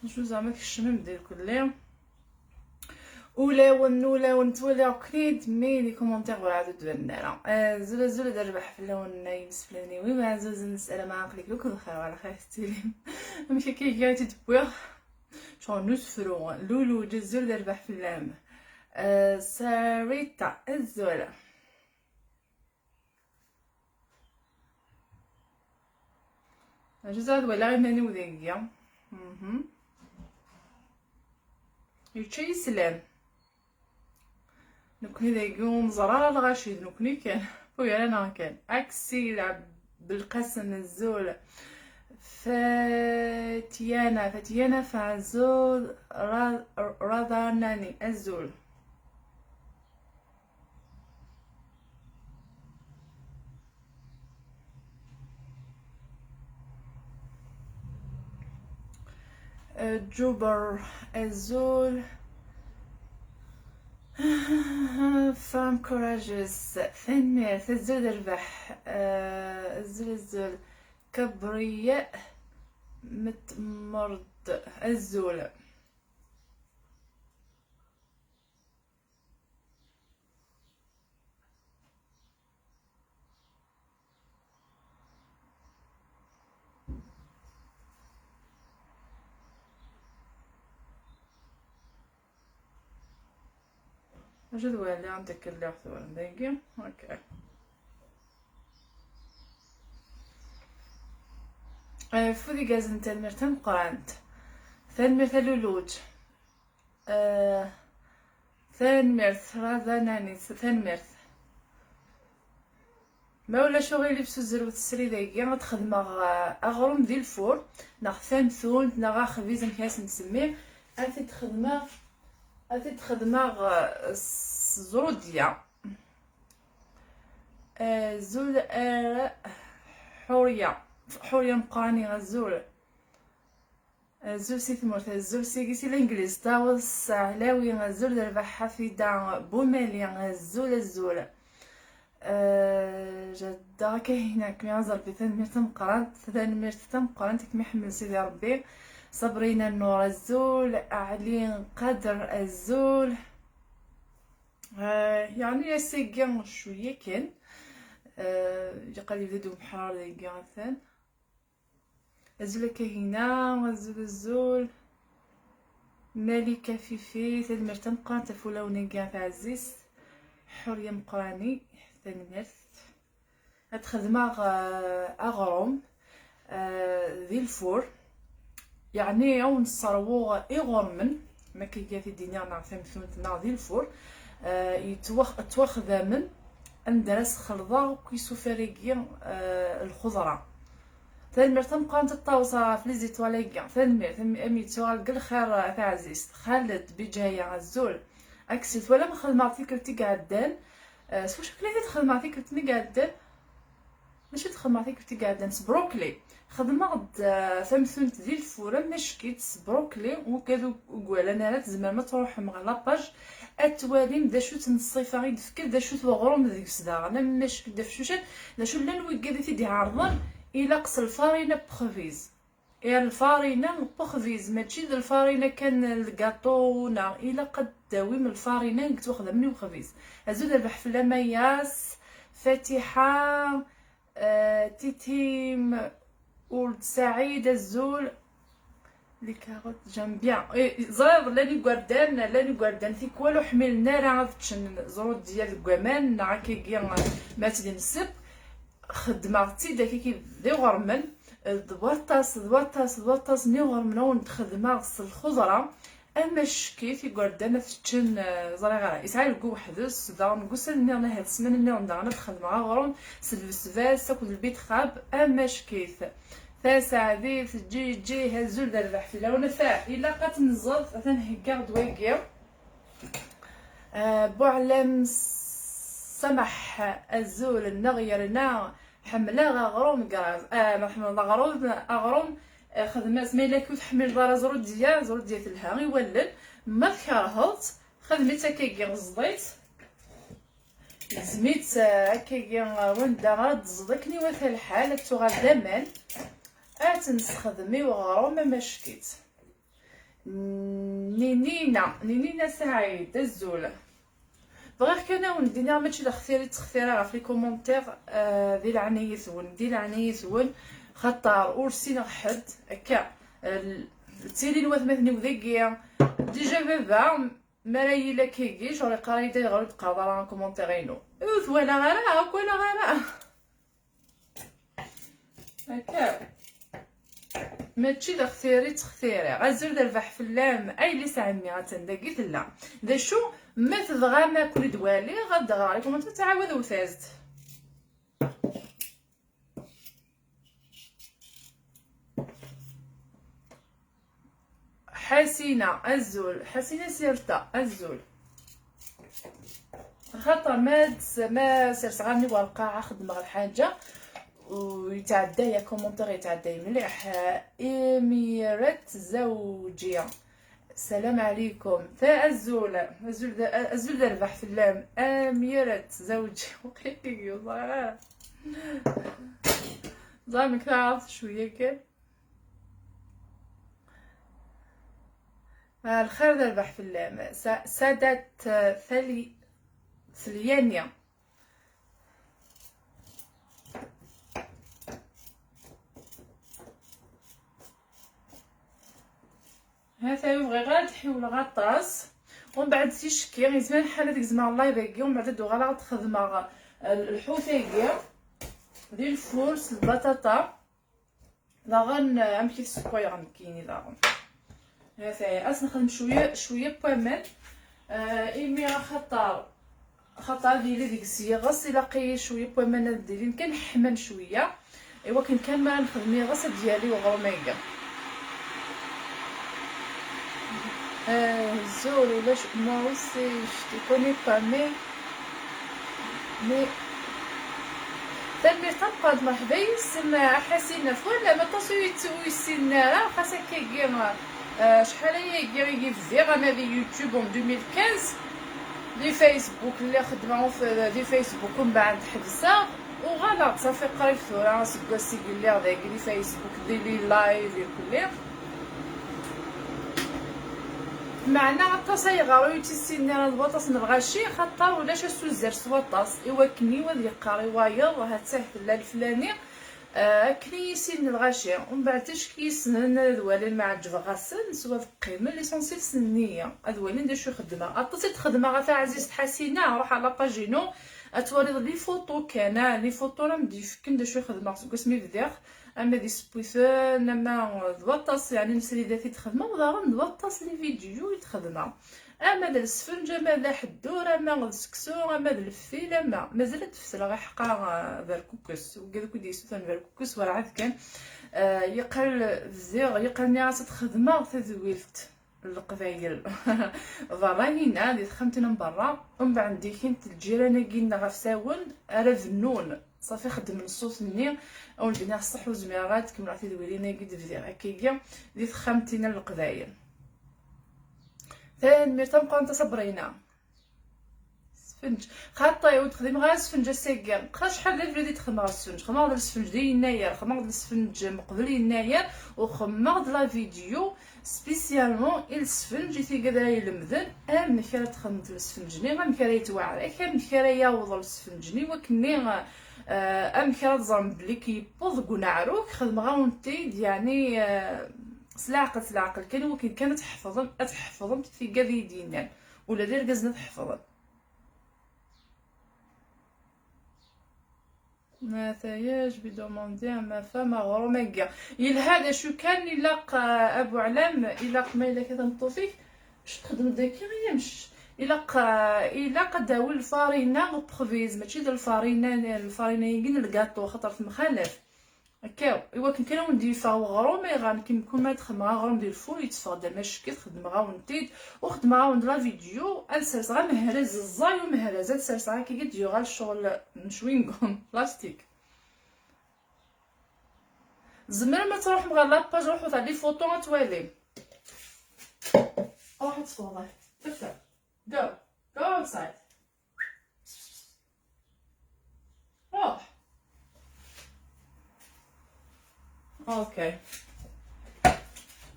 شو زعما كشمم ديال كل ولا تولي كريد مي لي كومونتير ولا عاد تبان زولا دربح في اللون يمس فلاني وي ما زوز نسال ما عقلك لو كل خير على خير تسلم ماشي كي جاتي تبويا شو نسفرو لولو جزول دربح في اللام ساريتا الزولا جزاد ولا غير ماني وذاكيا يتشي يسلم نكوني ذاكيو زرار الغاشيد نكوني كان ويا انا كان عكسي يلعب بالقسم الزول فاتيانا فعزول رضاناني الزول جبر الزول فام كوراجيس ثانية الزول ربح الزول كبرياء متمرد الزول جدول اللي عندك اللي اخذوه دقيقة اوكي فودي جازن تنمرتن قرانت ثنمرت لولوج ثنمرت راذاناني ثنمرت ما ولا شغل لبسو الزروت السري دقيقة غتخدم اغرم ديال الفور ناخ ثانثون ناغ خبيز مكاس نسميه اتي تخدم زروديا زول حورية مقراني غزول زول سيت مرت زول سيكسي الانجليز تاوس علاوي غزول ربح في دا بومالي غزول الزول جدا كاينه كمي غزر بثنمير تنقران كمي حمل سيدي ربي صبرينا النور الزول اعلين قدر الزول يعني يسيقين شويه كان قال يبدو بحرار ديال ثان الزول كاينه الزول مالكه في تدمر تنقران تفولا ونقان عزيز حوريه مقراني ثانمرت هتخدمها اغرم ذي الفور يعني يوم نصروغ إغرمن ما كي في الدنيا نعرف مثلنا ذي الفور يتوخذ من اندرس خلطة وكيسو فريقيا الخضرة ثانمرت تنقان تطاوصة في ليزيتواليكيا ثانمرت اميتو القل خير عزيز خالد بجاية الزول اكسيت ولا ما خدماتي كلتي قعدان سواش كليتي تخدم فيك كنتني قاعدة ماشي تخدم فيك كنتي قاعدة بروكلي خدمة ثمثنت ديال الفورة مشكيت بروكلي وكادو قوال انا لا تزمر ما تروح مع لاباج اتواليم دا شو تنصيفا غير دفكر دا شو تغرم ديك الصداع انا ماشي دا فشوشات دا شو لا نوكادي دي عرضان الى قص الفارينه بخفيز يا الفارينه بخفيز ماشي د الفارينه كان الكاطو نا الى قد داوي من الفارينه قلت واخده مني وخفيز هزو دابا حفله مياس فاتحه تيتيم ولد سعيد الزول لي كاروت جام بيان زرير لاني غوردان فيك والو حملنا راه تشن زرود ديال الكمان راه كيكيا مات ديال السب خدمتي داكي دي غرمن دوارطاس ني غرمن ونخدمها غسل الخضره اما شكيت يقردنا فتشن زريغه يسعى لكو وحدس دا نقول لنا هاد السمانه اللي عندنا نخدم غرون سلفس فاس تاكل البيت خاب اما شكيت تاسع جي هزول دار الحفله وانا فاح الا قات نزل تنهكا دوايكير بوعلم سمح الزول النغيرنا حمله غروم كراز محمد غروم خدمه سميلا كنت حمل دار زرود ديال الها يولل ما كرهت خدمت هكاكي غزيت زميت هكاكي وندا غاد زدكني وثا الحال تو غدا مان اتنستخدمي وغروم ما شكيت نينينا سعيد الزول بغيت كان وندينا ماشي الاختياري تختيرها في لي كومونتير ديال عناية ثون ديال عناية ثون خاطر ورسينا حد هكا تيلي الواد مثني وذاكيا ديجا بابا مرايي لا كيجيش ولا قرايته غير تبقى ضرا كومونتيرينو ولا غير ولا غير هكا ماشي الاختياري تختيري غزر دربح في اللام اي اللي سعمي غتندقيت لا دا شو ما تبغى ماكل دوالي غدغر عليكم انت تعاود وثازت حسينه الزول حسينه سيرتا الزول خاطر ما سيرت غني والقاعه خدمه الحاجه ويتعدى يا كومونتير يتعدى مليح اميرات زوجيه السلام عليكم تا الزول دربح في اللام اميرات زوجي وقيتي والله ظامك تعرف شويه كان الخير دربح في اللام سادات ثليانية هذا يبغي غير تحيول غطاس ومن بعد تيشكي غير زمان حال هذيك زمان الله يبارك ومن بعد دوغا لا تخدم الحوتايه ديال الفورس البطاطا لا غن امشي السكوير غنكيني لا هذا اس نخدم شويه بومال ايمي خطر ديالي ديك الصياغه الا شويه بومال ديالي كنحمل شويه ايوا كان ما نخدم غاس ديالي وغرميكا زول ولا moi aussi je te connais pas mais تنبي تنقاد مرحبا يسمع حسين فولا ما تصويت ويسينا خاصك كيما شحال هي في ما في يوتيوب 2015 لي فيسبوك اللي خدمه في لي فيسبوك ومن بعد حبسه وغلط صافي قريب ثورة سكاسي قال لي داك لي فيسبوك ديري لايف كلي معنا التصايغه ويتسينا البطاس الغاشي خاطر ولا شو سوزر سواطاس ايوا كني ولي قاري وايض هاتاه لا الفلاني كني سين الغاشي ومن بعد كيسنن الوالين مع الجبغاسن سوا القيمه ليسونسيل سنيه الوالين داش يخدمها اتصيت خدمه غا عزيز حسينه روح على باجينو اتوريض لي فوتو كان لي فوتو راه مديف كن داش يخدمها سمي بدير اما دي سبويثون اما البطاس يعني مسريداتي تخدمها وضرب البطاس لي فيديو يتخدمها اما د السفنج اما د حدور اما د السكسو اما د الفيل اما مازال تفسر غير حقا فيركوكس وكذا كودي سوتون فيركوكس وراه عاد كان يقل زيغ يقلني راسي تخدمها تزويلت القبايل فوالا هنا دي خمتنا من برا ومن بعد دي كنت الجيران كينا غفساون راه فنون صافي خدم الصوت مني او البناء الصح وزميرات كما عرفتي دويلينا قد بدير هكايا دي خمتنا القبايل ثاني تنبقاو نتصبرينا سفنج خاطي وتخدم غير سفنج ساكان بقى شحال ديال الفيديو تخدم غير السفنج خدمه غير السفنج ديال يناير خدمه غير السفنج مقبل يناير وخدمه غير لا فيديو سبيسيالمون السفنج تيقدر يلمذن ام كرا تخدم السفنجني غير كرا يتوعر كان كرا يوضل السفنجني وكني ام كرا تزرم بلي كيبوض كنعروك خدم غير ونتي يعني سلاعقل كان ولكن كانت تحفظهم في كذي دينان ولا دير قزنا تحفظهم ما ثياج بدوموندي ما فما غرومكا هذا شو كان يلاق ابو علام يلاق ما الا كتنطو فيك باش تخدم داكي غيمش يلاق داول الفارينه وبروفيز ماشي ديال الفارينه يجين الكاطو خاطر في مخالف هكا ايوا كانوا ندير فاو غرومي كيكون ما تخدم غروم ديال الفول يتفاضل ماشي كتخدم غاونتيد وخدم غاوند لا فيديو انسرس غا مهرز الزاي ومهرزات سرس غا كي ديو غا الشغل نشوينكم بلاستيك زمر ما تروح مغا لاباج روحو تاع لي فوطو غتوالي روح تفوضي تفا جو اوتسايد روح اوكي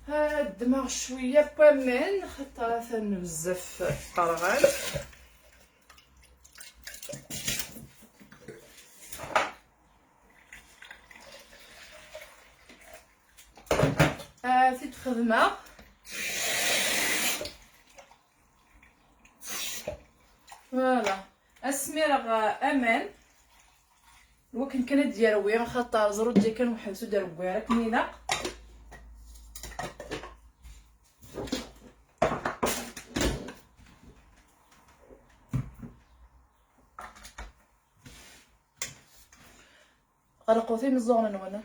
هاد الدماغ شويه كامل خاطر ثاني بزاف طرغان. زيد خدمه فوالا اسمي راه امان الوكن كانت ديالو خاطر زروج ديال كانوا حبسو دارو كويره كنينه. غلقوا في مزورن وانا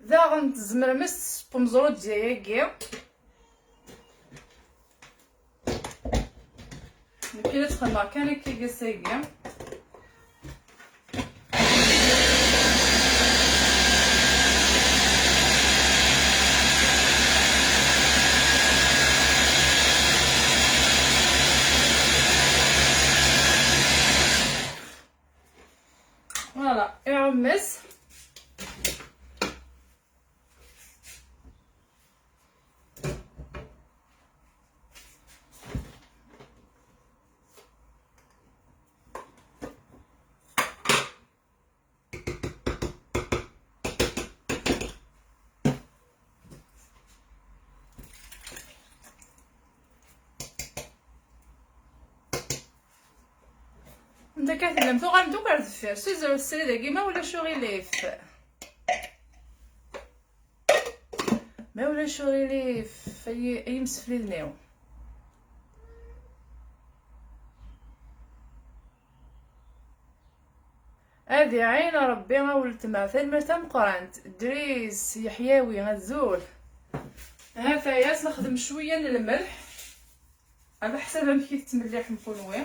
ذا غنتزمرمس بمزروط ديالي كي تخمر كان كي سايقيا فوالا يعمس انت كتعلم تو غندوك على الدفير سوزو السريده كيما ولا شوغيليف ما ولا شوغيليف اي مسفلي دنيو هادي عين ربي غولت مع فيلم تم قرانت دريس يحيوي غزول ها فاياس نخدم شويه الملح على حسب ما كيف تمليح مكونوي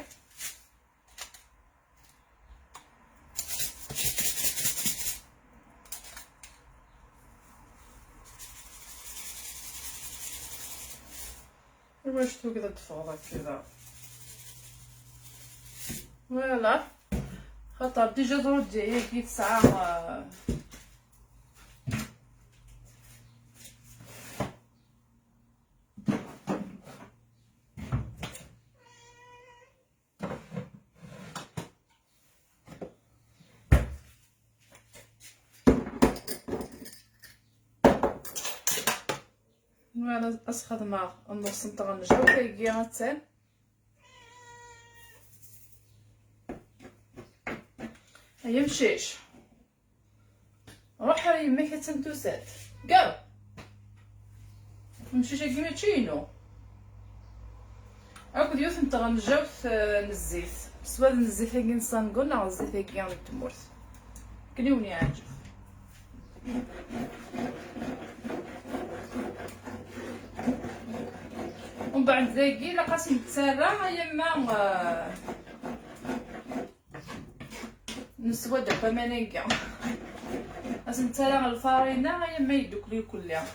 واش تو كذا تفوضك كذا فوالا خاطر ديجا درود ديالي كي 9 وانا اسخد مع النص نطغى نجاو كيجي غتسال هيا مشيش روح يما كتنتوسات قال مشيش كيما تشينو هاك ديوث نطغى نجاو نزيت سواد نزيت كي نصنقو نا الزيت كي نتمرت كليوني عاجب ومن بعد ذاكي لا قاسم تسارع يما نسود دابا مانيكا قاسم تسارع الفارينه يما يدوك لي كلها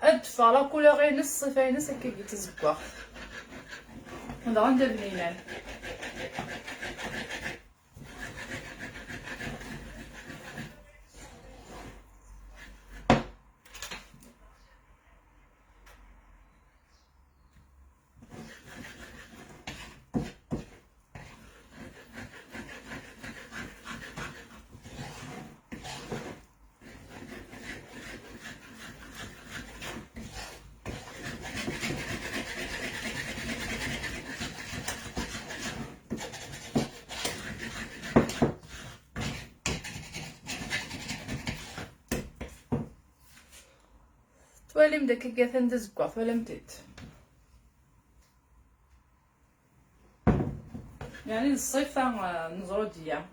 ادفع لا كولور غير نص صفاينس هكا كيتزكوا هذا غندير بنينان. تواليم داك الكاثن دزكوا فلمتيت يعني الصيف تاع نزروديه.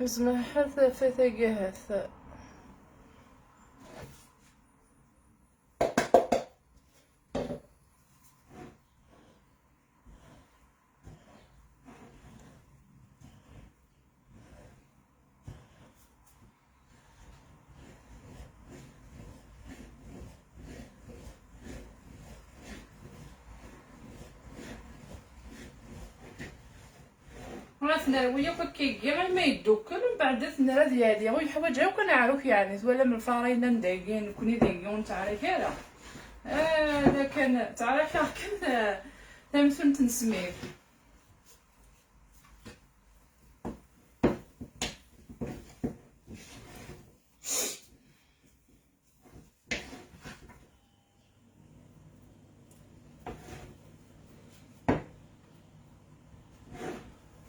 اسمع حتى فتاقهث ثناوية وكيكي غير ما يدوكل ومن بعد ثنا ديالي ويحوايج غير كنعرف يعني ولا من الفارينه ندايقين كوني دايقون تعرف هذا هذا كان تعرف كان تمثل تنسميه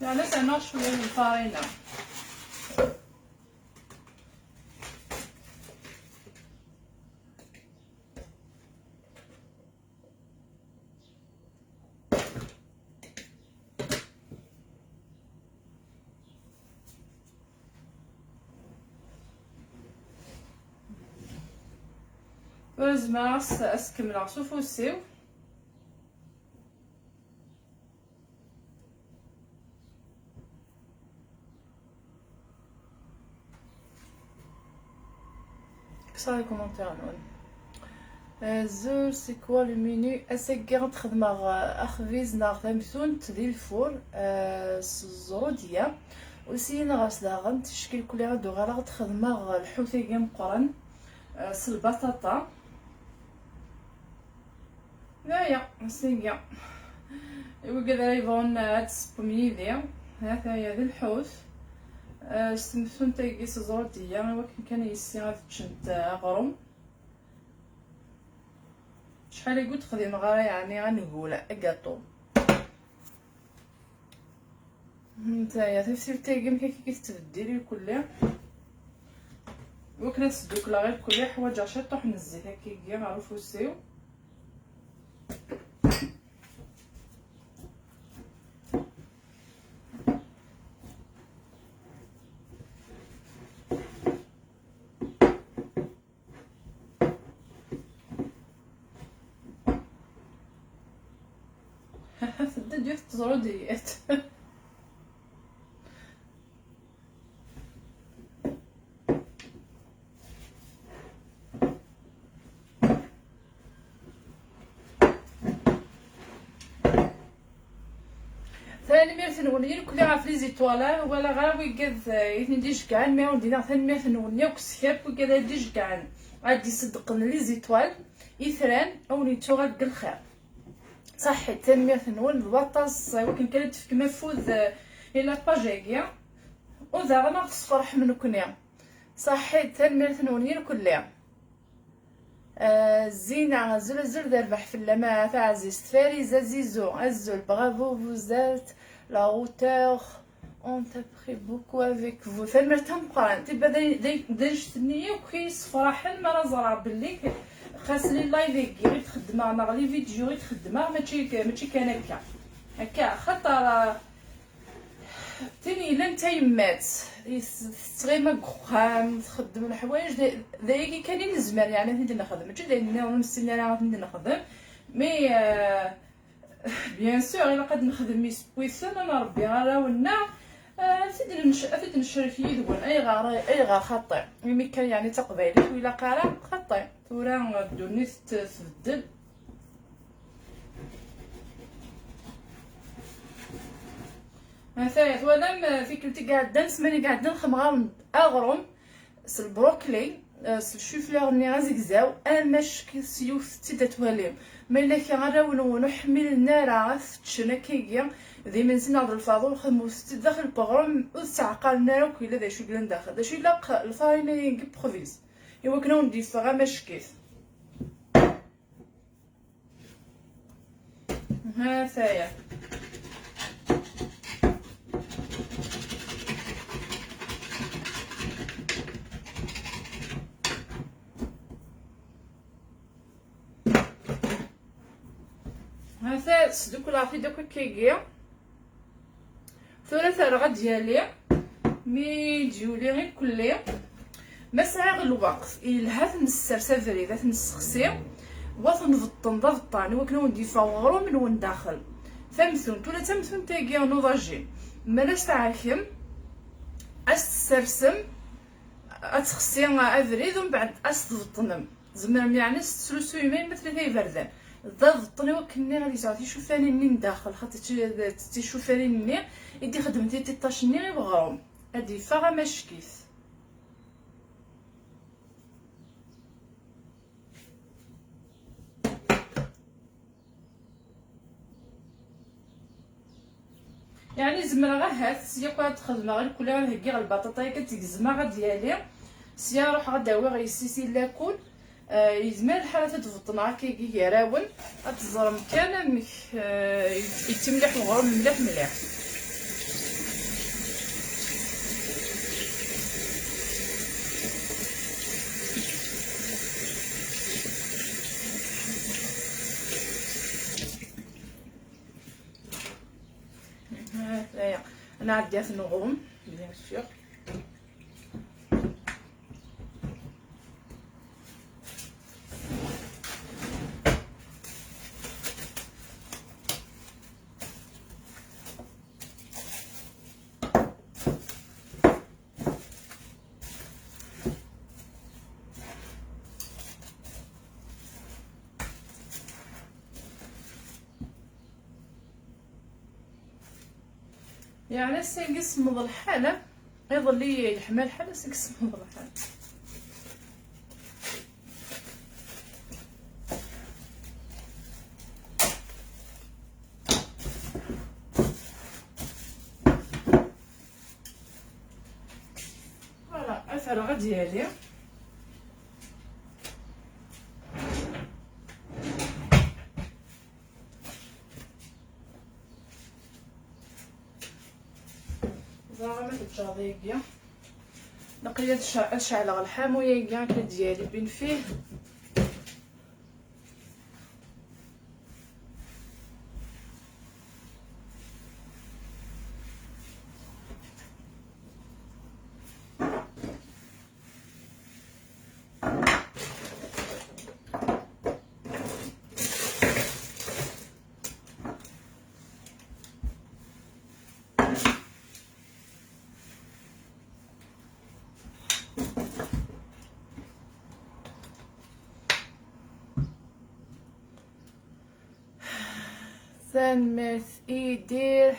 يعني سنة شوية من الفارينة ولازم اسكمل سوفوسيو كسا لي كومونتير نون زور سي كوا لو مينو اسكي نخدم اخفيز ناغ تمثونت ديال الفور الزروديه وسي نغاس داغن تشكيل كل غدو غير تخدم الحوتيكي مقرن البطاطا هيا مسيقه وكذا يبغون تسبوميدي هذا هي ذي الحوت سمثون تايقي زروديه ولكن كان يسي غادي تشنت غرم شحال قلت خديم غير يعني غنقول اكاطو نتايا تفسير تايقي كي كتبدلي كلها وكنا نسدوك لا غير كلها حوايج عشان طوح من الزيت هكاكيا معروف وسيو تبدا ديال التزروديات ثاني ميرث نوني كل عارف لي زيتوالا ولا غاوي قد يتنديش كاع مي ودينا ثاني ميرث نوني وكسكاب وكذا ديش كاع غادي يصدقنا لي زيتوال يثران او نيتو غاد الخير صحي ثاني ميرث نون البطاطس ولكن كانت في مفوذ الى باجيكيا وذا غنا تصفرح من كنيا صحيت تنمير ثنونير كلها. زينة زول زول دربح في اللماء عزيز فاري زازيزو الزول برافو فوزات لا hauteur on t'a pris beaucoup avec vous ثنمير تنقران تبا دايجتني وكيس فرحا مرة زرع بلي خاصني اللايف غير تخدمها انا غير فيديو غير تخدمها ماشي كان هكا خاطر تاني الا نتا يمات تغيما كخام تخدم الحوايج دايكي كاينين الزمان يعني ندير نخدم ماشي لان نمسين انا ندير نخدم مي بيان سور الا قد نخدم سبويسن انا ربي غراونا فيد نشرك يدون اي غا خطي مي كان يعني تقبايلي ولا قارا خطي تورا الدنيا تبدل. مثلا ولا فكرتي قاعده نسمعني قاعده نخمغ اغرم البروكلي الشوفلور ني غازكزاو اماش كيسيوف تدتواليم ملي كنراو نحمل النار فتشنا كيكيا ديما نسينا هاد الفاضل خموس داخل البروغرام وتعقل النار وكيلا داشو كلا داخل داشو لا الفاينل بروفيز ايوا كنا ندير فغا ماش كيف ها ثايا هذا صدق لا دوك كيكيا ثلاثة رغا ديالي مي تجيولي غير كلي ما ساعة الوقت إلها تنسر سافري ذات نسخسي وتنفطن ضبطاني وكنا ندي فوغرو من وين داخل ثمثون تولا ثمثون تاكيا نوضاجي مالاش تعرفيم أسترسم أتخسي أفريد ومن بعد أستفطنم زعما يعني ستسلسو يمين مثل ثلاثة بردان ضبطني وكني غادي تعطي شوفاني من داخل خاطر تشوفاني مني يدي خدمتي تيطاشني غير بغروم هادي فغا ماشكيف يعني زمرا غا هات سيا كون تخدمها غير كلها نهكي غير البطاطا كتجزمها غا ديالي سيا روح غداوي غيسيسي لاكل يزمر الحالة تفطنا كيكي يراون اتزرم كان يتملح الغرم مليح مليح انا عندي في الغرم بيان سور يعني سنقسم الحالة يظل لي يحمل الحالة سنقسم الحالة فوالا الفراغ ديالي الجاضيكيا نقيت شعلة الحامويه كاع ديالي بين فيه ثنمث يدير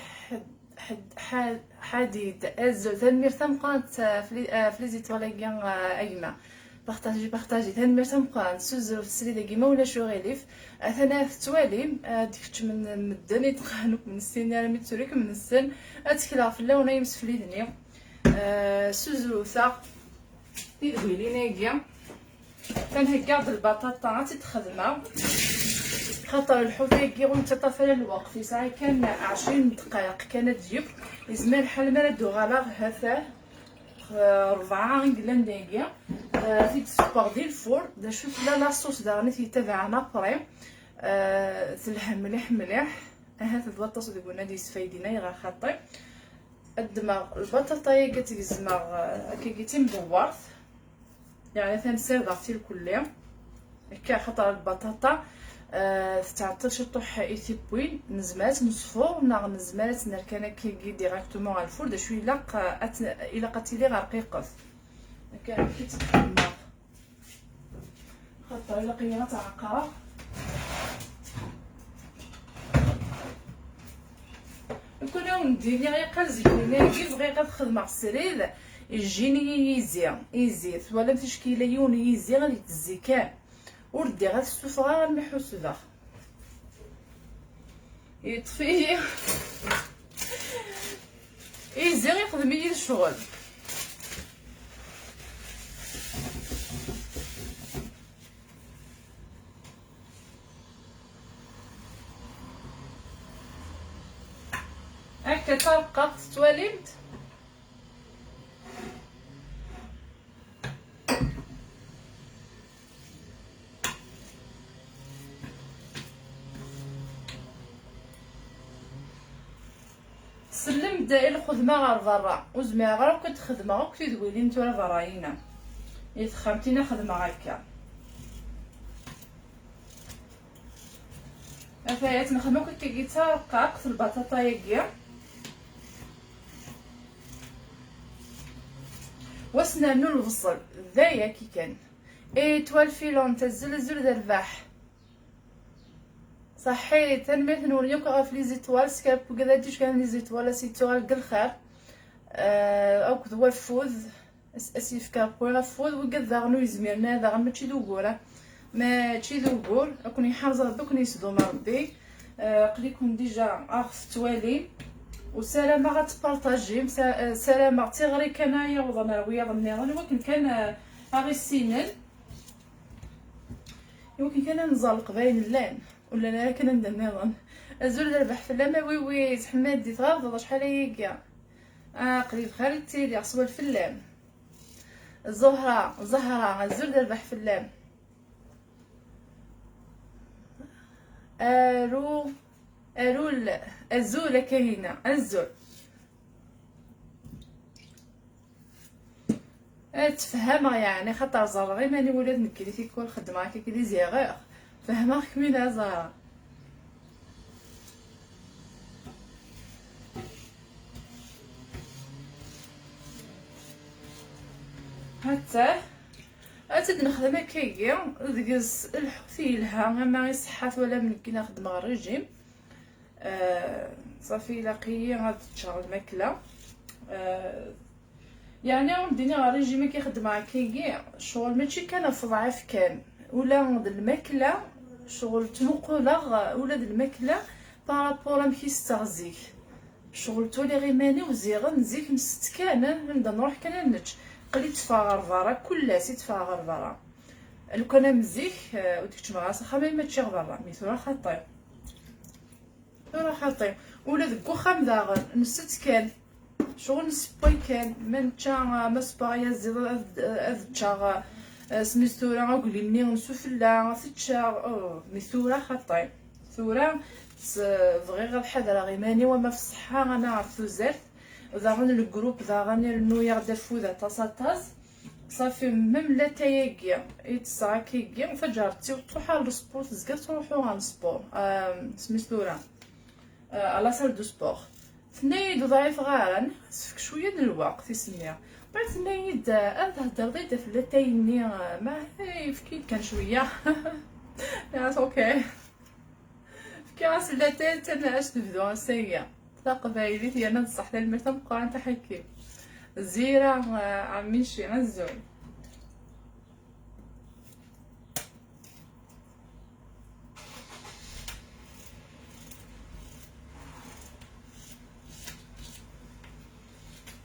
حديد ازو ثنمير تمقانت في لي زيتوالي كاع ايما بارطاجي ثنمير تمقانت سوزرو في السريده كيما ولا شو غيليف ثنا في توالي ديكت من مدن يتقانوك من السن راه ميتوريك من السن اتكلا في اللون يمس في ليدني سوزرو ثا زوينين كنهكا هاد البطاطا تتخدمها خاطر الحوت وانت طافله الوقت في ساعه كان 20 دقائق كانت تجيب الزمان حال ما ندو غالا هثاه 4 انجلان دقيقه في السكر ديال الفور دا شوف لا لاصوص داغني تيتابعنا بريم تلحم مليح مليح هاد البطاطا اللي قلنا دي سفايدينا غا خاطي الدماغ البطاطا كتجزمغ كيجي مدورت يعني تنسير في الكليه هكا خاطر البطاطا تعطل شي طوح ايتيبوين نزمات نصفو ناغ نزمات نركنا كيجي ديريكتومون على الفور دا شويه الا قتيلي غرقيقف هكا كيتخدم خاطر الا قينا تعقرا كل يوم نديري غير قزينه كي بغي غتخدم السرير يجيني يزيد ولا تشكيله يون يزي غادي تزي كان وردي غا السفره المحوس ذا يطفي يزي يخدم لي الشغل هكا طرقت تواليت سلم داير الخدمه غير برا وزميها غير كنت خدمه وكنت دويلي نتوما براينا يتخمتينا خدمه هكا افايات نخدمو كي ترقق في البطاطا ياكيا واسنانو البصل ذايا كي كان ايتوال فيلون تزلزل ذا الباح صحي تنميت نوريوك غاف لي زيتوال سكاب وكذا ديش كان لي زيتوال سيتوال الخير او كذا فوز اسيف كابو غفوز وكذا غنو يزميرنا هذا ماشي دوغوره ما تشي دوغور كون يحرز ربي كون يسدو ربي قليكم ديجا اخف توالين وسلامه غتبارطاجي سلامه تيغري كنايا وضنا ويا ضمني ولكن كان غير السنين يمكن كان نزلق باين اللان ولا انا كنا ندير الزول ربح في اللامه وي زحمات دي تغرض شحال هيكا قليل خير تيلي عصوا الفلام زهره الزول ربح في اللام ارول الزول كاينه الزول تفهمها يعني خاطر زهره غير ماني ولاد نكري فيك الخدمه كي كدي زيغير فهمها كمينه زهره حتى اتد نخدم هكايا دقز الحفي لها ما يصحات ولا من كي نخدم الريجيم صافي لاقيه غادي تشغل الماكله يعني وديني غا ريجيم كيخدم هكايا شغل ماشي كان في ضعف كان ولا الماكله شغل تنقله ولا الماكله بارابور مكي استغزيك شغل تولي غير ماني وزيغ نزيك نست كان نبدا نروح كان نتش قليت تفاغر برا كلاسي تفاغر برا لو كان مزيك وديك تمغاس خا ما تشي برا ميثورا خطيب خطيب ولا دك وخام داغن نست كان شغل نسباي كان من تا ما سبايا زيد تشا سميتورا قولي مني نسوفلا تشا ميثورا خطيب ثورا بغي غير الحذر غير ماني وما في الصحه انا عرفتو زرت ذاغن الجروب ذاغن النوير ديال فوذا طاساطاز صافي ميم لا تاياكيا يتسرا كيكيا فجرتي وتروحوا للسبور تزكا تروحوا على السبور سميتورا على سال دو سبور ثنايد ضعيف غارن سفك شويه د الوقت يسميها بعد ثنايد تهضر ضيده في لاتايني ما فكيت كان شويه يا اوكي فكي راس لاتاي تنعش تبدو سيا قبايلي هي انا نصح للمرتم مقارنه تحكي زيره عمي شي غزول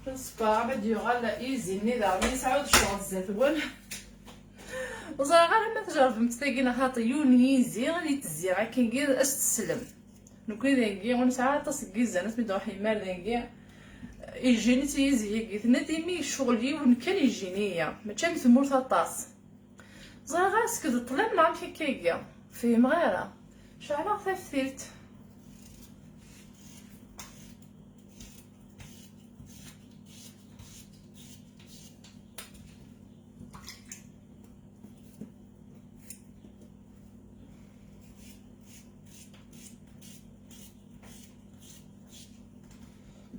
بالصباع ما ديوغال ايزي نيدا مي سعود شغل الزيتون وصراحه لما تجرب متفاقين خاطر يون يزي غادي تزي كي غير اش تسلم نكون داكي ونسعى تصقي زانت مدو حمار داكي يجيني تيزي كي نديمي شغلي ونكن يجيني ماشي مثمور طاس صراحه اسكو طلب مع كيكيا في مغيره شعلا ثلث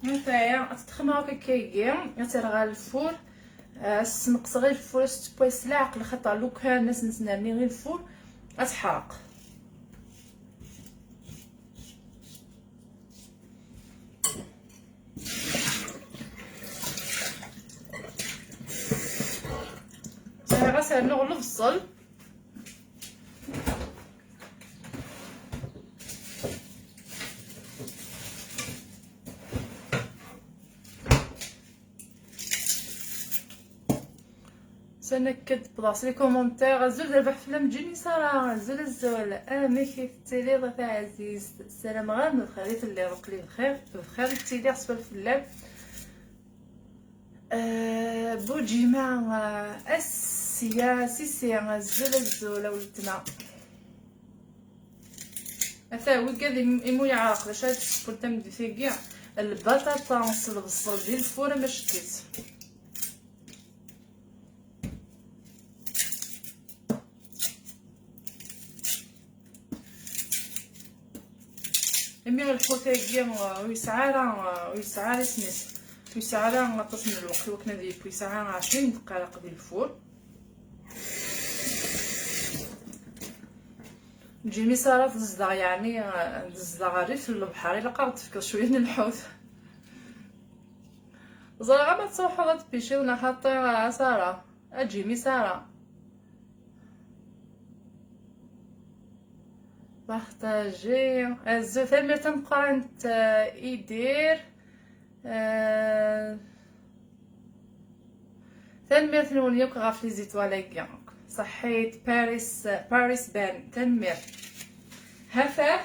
نتايا تدخل هكا كيكي غترغى الفور السنقص غير الفور ستبويس العقل خاطر لو كان الناس نتناني غير الفور غتحرق غسل نغلف الصل سنكد بلاص لي كومونتير زول دابا حفله مجيني صراحه زول الزول مي كيف تيلي ضيف عزيز السلام غير من الخير في الليل وقليل بخير تيلي حسب الفلان بوجيما السياسي زول الزول ولدنا اثا هو كاد يمو يعاق باش هاد السبورتا مدي فيه كاع البطاطا نصل بالصل ديال الفوره ما شديت امي الحوتاكيه ويسعى سميت ويسعى غطس من الوقت وكنا ديال ويسعى 20 دقائق ديال الفور نجي مسارات الزدا يعني الزدا غير في البحر الا قاعد تفكر شويه من الحوت زرا ما تصوحوا غتبيشي ولا حاطه ساره اجي ساره بارطاجي الزوث ملي تنبقى انت يدير تنمير تنوليوك غاف لي زيتوالا صحيت باريس بان تنمير هفاه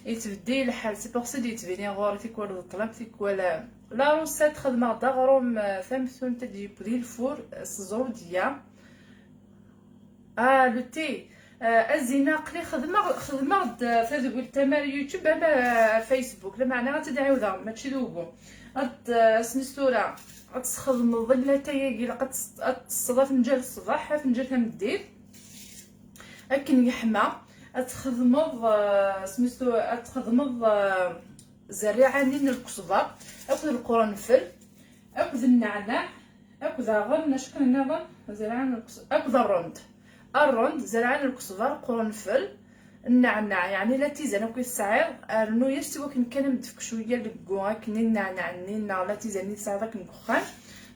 يتبدي الحال سي بوغ يتبيني غوري تيكوال الطلب تيكوال لا روسات خدمه دغروم ثمثون تجيب ديال الفور الزوديه لو تي الزينه قلي خدمه تقول تمار يوتيوب على فيسبوك لا معنى غتدعيو ذا ماشي دوبو سمستوره غتخدم ظله تايقي لقد تصدف نجال الصباح فنجال تمديد اكن يحمى تخدمض سميتو تخدمض زريعانين الكزبر اخذ القرنفل اخذ النعناع اخذ غن شكون النظام زرعان اخذ الرند زرعان الكزبر قرنفل النعناع يعني لا تيزان كي السعير رنو يرسوا كان مدفك شويه لكو كني النعناع نينا لا تيزاني تسعى داك الدخان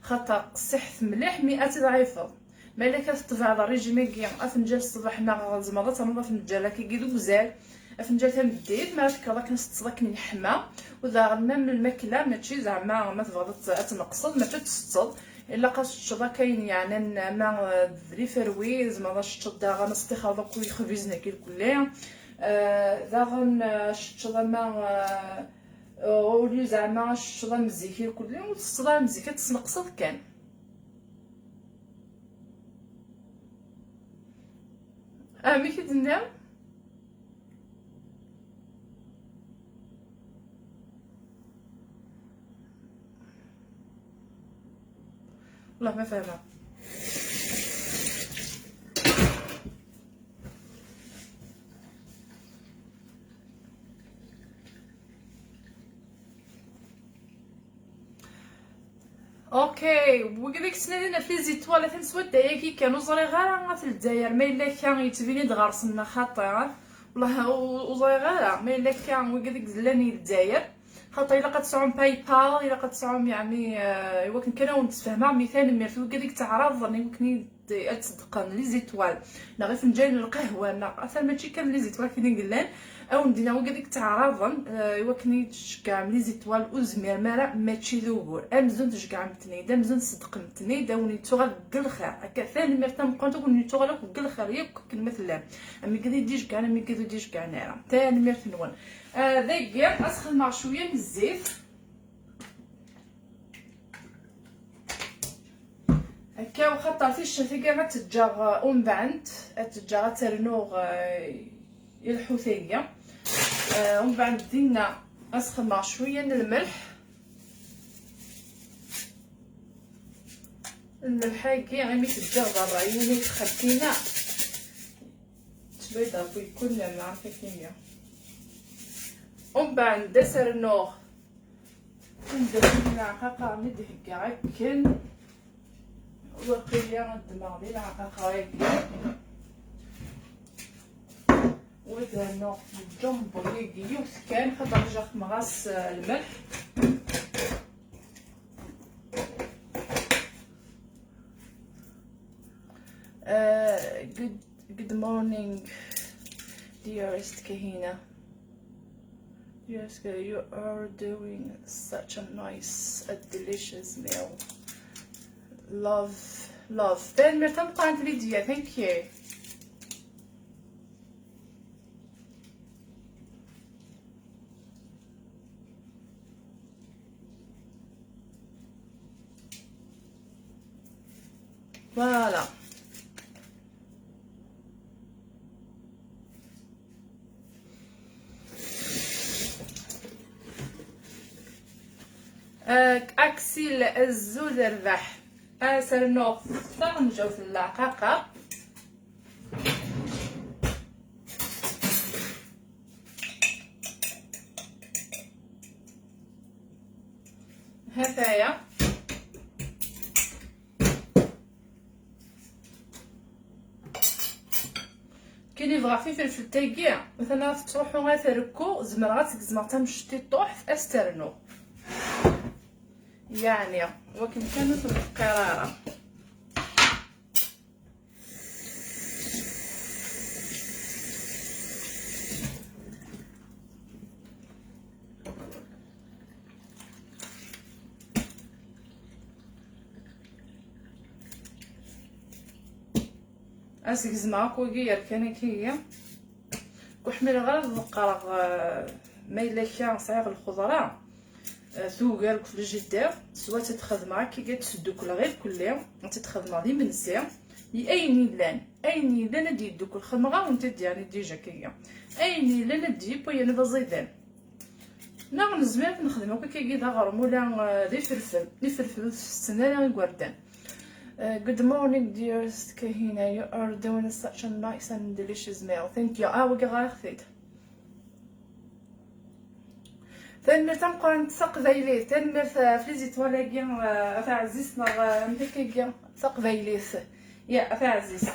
خاطر صحت مليح 100 ضعيفه مالك تطبع على الريجيم كي افنجال الصباح نا زعما تنوض فنجال كي دوزال افنجال تمديد ما هكا داك نصطلك نحمى وذا غنا من الماكله ماشي زعما ما تبغى تنقصد ما تتصد الا قاش الشطا كاين يعني ما دري فروي زعما الشطا دا غنستخدم كل خبيزنا كي كلها ذا غن الشطا ما ولي زعما الشطا مزيكي كلها والصدا مزيكه تنقصد كان مي كتنام والله ما فاهمه اوكي وكذاك سنين في لي زيتوال تنسوا دايكي كانوا صغيره في الجزائر ما الا كان يتبيني دغرسنا خاطر والله وصغيره ما الا كان وكذاك زلاني الجزائر خاطر الا قطعهم باي بال الا قطعهم يعني يمكن كانوا نتفاهموا مثال مير في ديك تعرض راني يمكن تصدقن لي زيتوال نا غير فنجان القهوه نا اصلا ماشي كامل لي زيتوال كاينين قلان او ندينا ديك تعرضن يمكن تشكع لي زيتوال وزمير مارا ماشي ذوبور امزون تشكع متني دا مزون تصدق متني داوني توغا قل خير هكا ثاني مرتا مقونتو كون توغا قل خير ياك كلمه لا امي كدي ديش كاع امي كدي ديش كاع نارا ثاني مرت نون داك اسخن مع شويه من الزيت هكا واخا طرفيش ثقه غتتجا ومن بعد تتجا ترنوغ الحوثيه ومن بعد دينا اسخن مع شويه من الملح هاكي غير تتجا برا يعني تخلكينا تبيضا ويكون مع كيميا ومن بعد سرنوغ ندير العقاقه ندهكا هكا وقيلي الدماغ ديال العقاقه هكا ودهنو بالجنب هكا يوسكان خاطر رجع مغاس الملح good morning dearest Kahina. Yes, you are doing such a nice, a delicious meal. Love. Ben مرتم قناة ليديا, thank you. Voilà. أكسيل الزود الربح سرنوغ نجاو في العقاقة هذايا كاين اللي يبغى فيه فلفل تايكيع مثلا تروحوا غتركو زمرات زمرتها مشتي طوح في استرنو يعني ولكن كانت في القراره اسك زماك وكير كان كيا وحمل غير القرغ ما الا كان صعيب الخضره ثوغالك في الجدار سوا تتخدم كي تسدوك غير كل يوم تتخدم دي منسي اين لان دي دوك الخمره وانت يعني ديجا كيا اين لان دي بويا نبا زيدان نعم نزمر نخدمو كي دا غرم ولا دي فلفل في السنه الوردان. Good morning dearest Kahina, you are doing such a nice and delicious meal. Thank you. وقع خذيت ثاني تنبقى نتقبيلي ثاني في زيتولاكيا افا عزيزنا مديكيا تقبيلي يا افا عزيز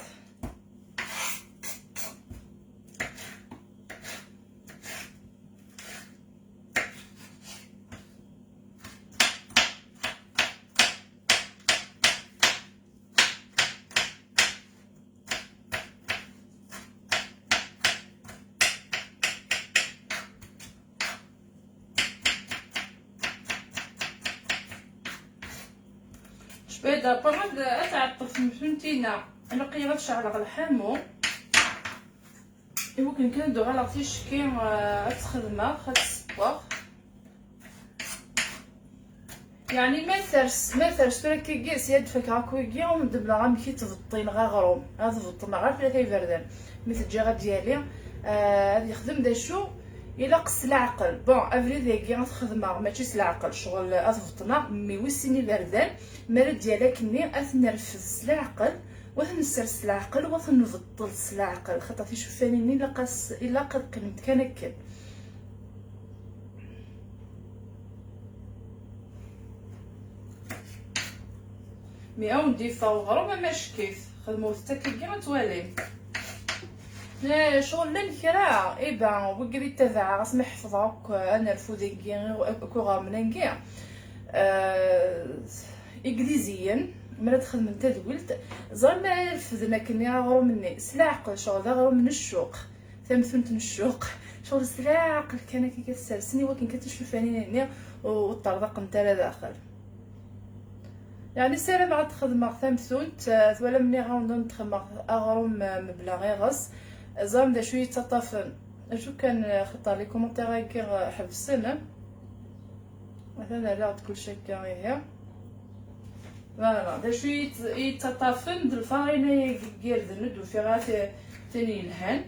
شبيده بغد اتعطف فهمتينا انا قيمه شعر على الحامو يمكن كندو على تيشكي تخدمه خد الصباغ يعني ما ثرس بركي كيس يد فك هاكويكي ومدبلا غا مكي تفطين غا غروم هذا فطنا غير فيها كيبردان مثل الجيغه ديالي هذا يخدم دا شو الا قص العقل بون افري ديكي غتخدمها ماشي العقل شغل اثبطنا مي ويسيني بردان مرد ديالها كني اثنرفز العقل وثنسرس العقل وثنفضل العقل خاطر تيشوفاني الا قد كنت كنكل مي اون دي فوغرو ما ماش كيف خدمو حتى كي غتوالي شغل للكرا إيبا وقري تبع اسمح حفظك أنا الفوديكي كوغا مننكي إنجليزيا مرات خدمت تدولت زعما ما رفدنا كني غير مني سلاعقل شغل غير من الشوق ثمثنت الشوق شغل سلاعقل كان كي كتسرسني ولكن كتشوف عيني والطرق نتا داخل يعني سير مع تخدم ثمثنت ولا مني غنضن نتخدم اغرم مبلغ غيغس زعما دا شويه تطافن شو كان خطر لي كومونتير كي حبسنا مثلا لا كل شيء كان هي فوالا دا شويه يتطافن د الفارينه كيردن ندو في غات تاني الهان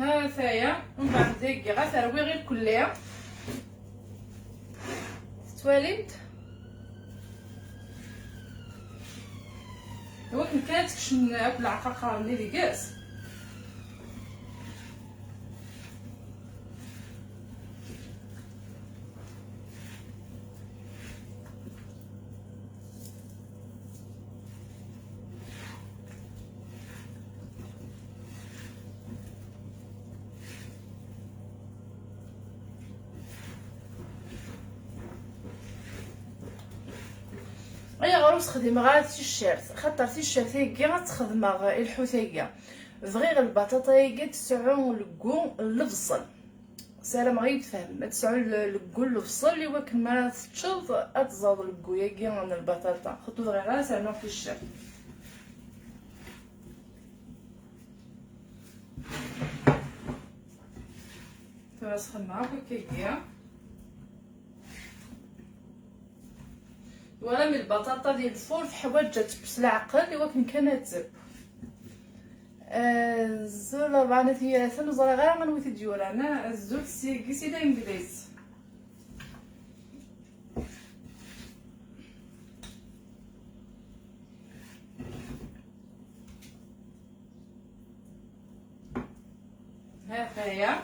ها ثايا ومن بعد ديك غتروي غير كليا تواليت ولكن كانت كشن اكل عقاقه اللي ديكاس اي غروس خدم غا تيشيرت خاطر تيشيرت هيكي غتخدم الحوتيه فغير البطاطا هيكي تسعو لكو البصل سلام غير تفهم تسعو لكو البصل اللي ولكن ما تشوف اتزاد لكو هيكي من البطاطا خطو فغير سعنا في الشيرت فسخن معاك هيكي ولا من البطاطا ديال الفور في حوايج تبس العقل ولكن كانت زب الزول 4 ثلاثة وزرا غير غنويت ديال انا الزول سيدا انجليز ها هي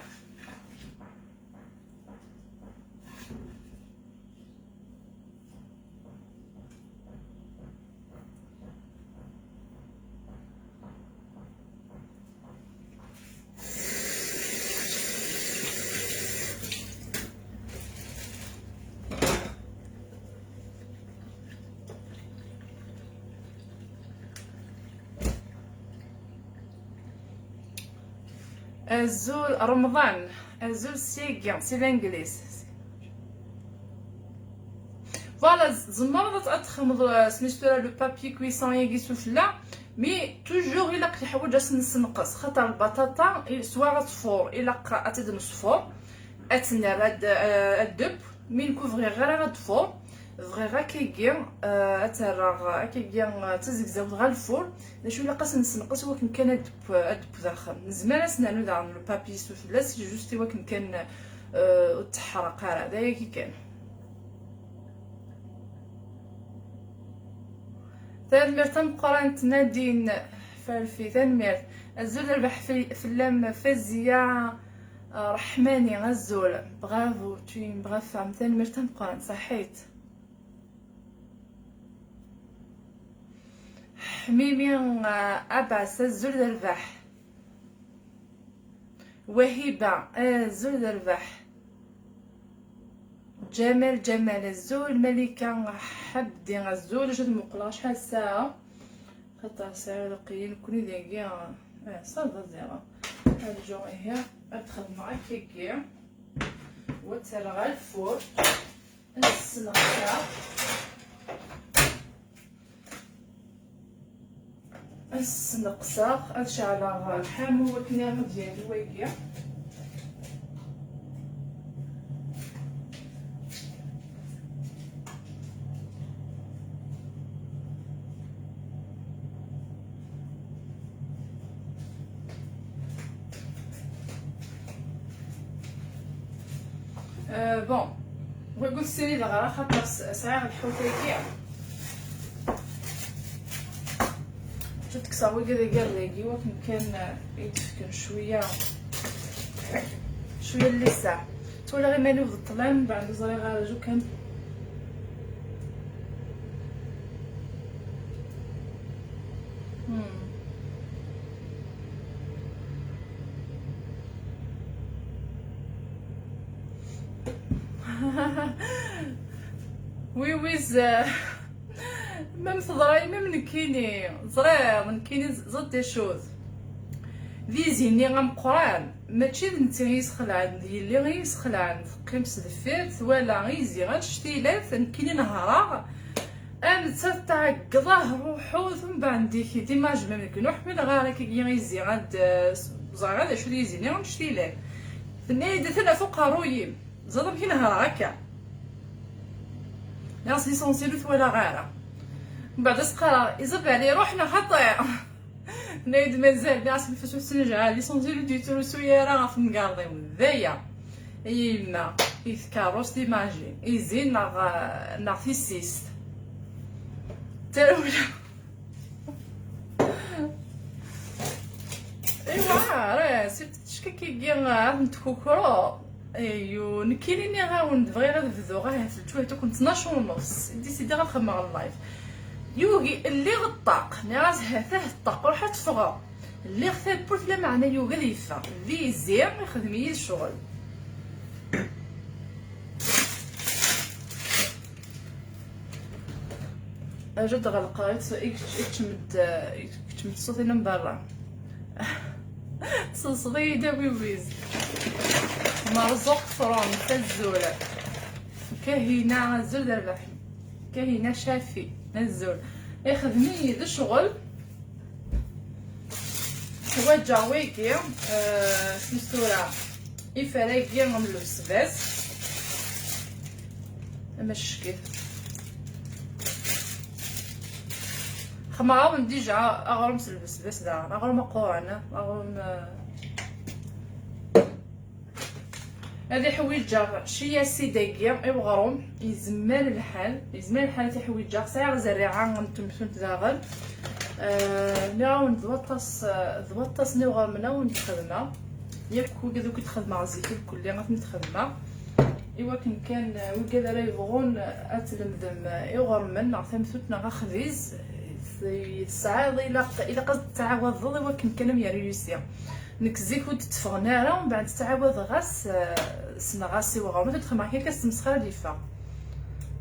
الزول رمضان الزول سي الانجليز فوالا زمرة تخمض سميتو لو بابي كويسون يجي سفلا مي توجور الا كي حوايج نسنقص خاطر البطاطا سوا غتفور الا اتدم صفور اتنار الدب مي نكوفغي غير غتفور فغيغا كيجي اتراغ كيجي تزكزاو غا الفور شو الا قاس نسنقص ولكن كان الدب داخل زمان سنانو دار لو بابي سفلا سي جوست ولكن كان تحرق هذا كي كان تنمير تنقران تنادين فالفي تنمير الزول ربح في اللام فازية رحماني غزول برافو توين برافو عم تنمير تنقران صحيت حميمي أبعس الزول ربح وهبة الزول ربح جمال الزول ملكة حبدي الزول جد مقلا شحال الساعة خاطر ساعة لقيين كوني داكيا صافا زيرو هاد الجوغي هي ادخل معاك كيكي وترغى الفور السنقساق اشعل الحامو والكنيرة ديالي ويكيا بون بغي نقول السيري دغرا خاطر ساعه الحوتيكيه صاوي كذا قال لي ولكن كان يدفكن شويه لسه تولى غير ماني وضد الطلان بعد زري غارجو كان وي ويز ميم صدراي ميم نكيني زرا من كيني زد دي شوز ذي زيني غمقران ماشي نتا يسخلعن اللي غير يسخلعن قيمس دفيرت ولا غيزي غنشتيلات نكيني نهارا تعقضه روحو ثم بعد ديك ديما جمع منك نوح من غير كي غيزي غاد زغا شو يزيني غنشتيلات ثني دثنا فوق رويم زاد كي نهار هكا ناس ليسونسيلو ولا غيره من بعد سقرا يزب عليه روحنا خطير نايد مازال ناس نفسو سنجعل ليسونسيلو ديتو سويرا غاف مقارضي ذايا يما يذكروس ديماجي يزين نارسيسيست تاولا ايوا راه سيت شكاكي كيا نتكوكرو ايوا نكيني غاون بغي غنبدو غا ثلثو كنت 12:30 ديسيدي غنخمم على اللايف يوغي اللي غطاق ناس هاته الطاق روح تفغى اللي غثا بورتلا معنا يوغا ديفا اللي زير يخدم يد الشغل اجد غلقات يكتمد صوتي من برا صصدي داوي ويز مرزوق فرون تزوله كهينه زول الربح كهينه شافي نزول يخدمي ذا الشغل هو جاويكي في الصورة يفريكي نعملو السباس مش كيف خماون ديجا اغرم السباس دا اغرم قوانا اغرم هذه حويجه شي سيداكيا اي غروم يزمان الحال تاع حويجه ساعه زريعه نتمثل داغل ناون ضوطاس ني غرمنا ونتخدمها ياك كذا كنت خدمه عزيتي الكل غنتخدمها ايوا كان وكذا راه يبغون اتلمذم يغرمن نعتمثلنا غا خبيز الساعه الا قصد تعاوض ضل ولكن كان يا ريوسيا نكزيك ود تفغنا راه ومن بعد تعاود غاس سنغاسي وغاو ما تدخل معاك كتمسخر ليفا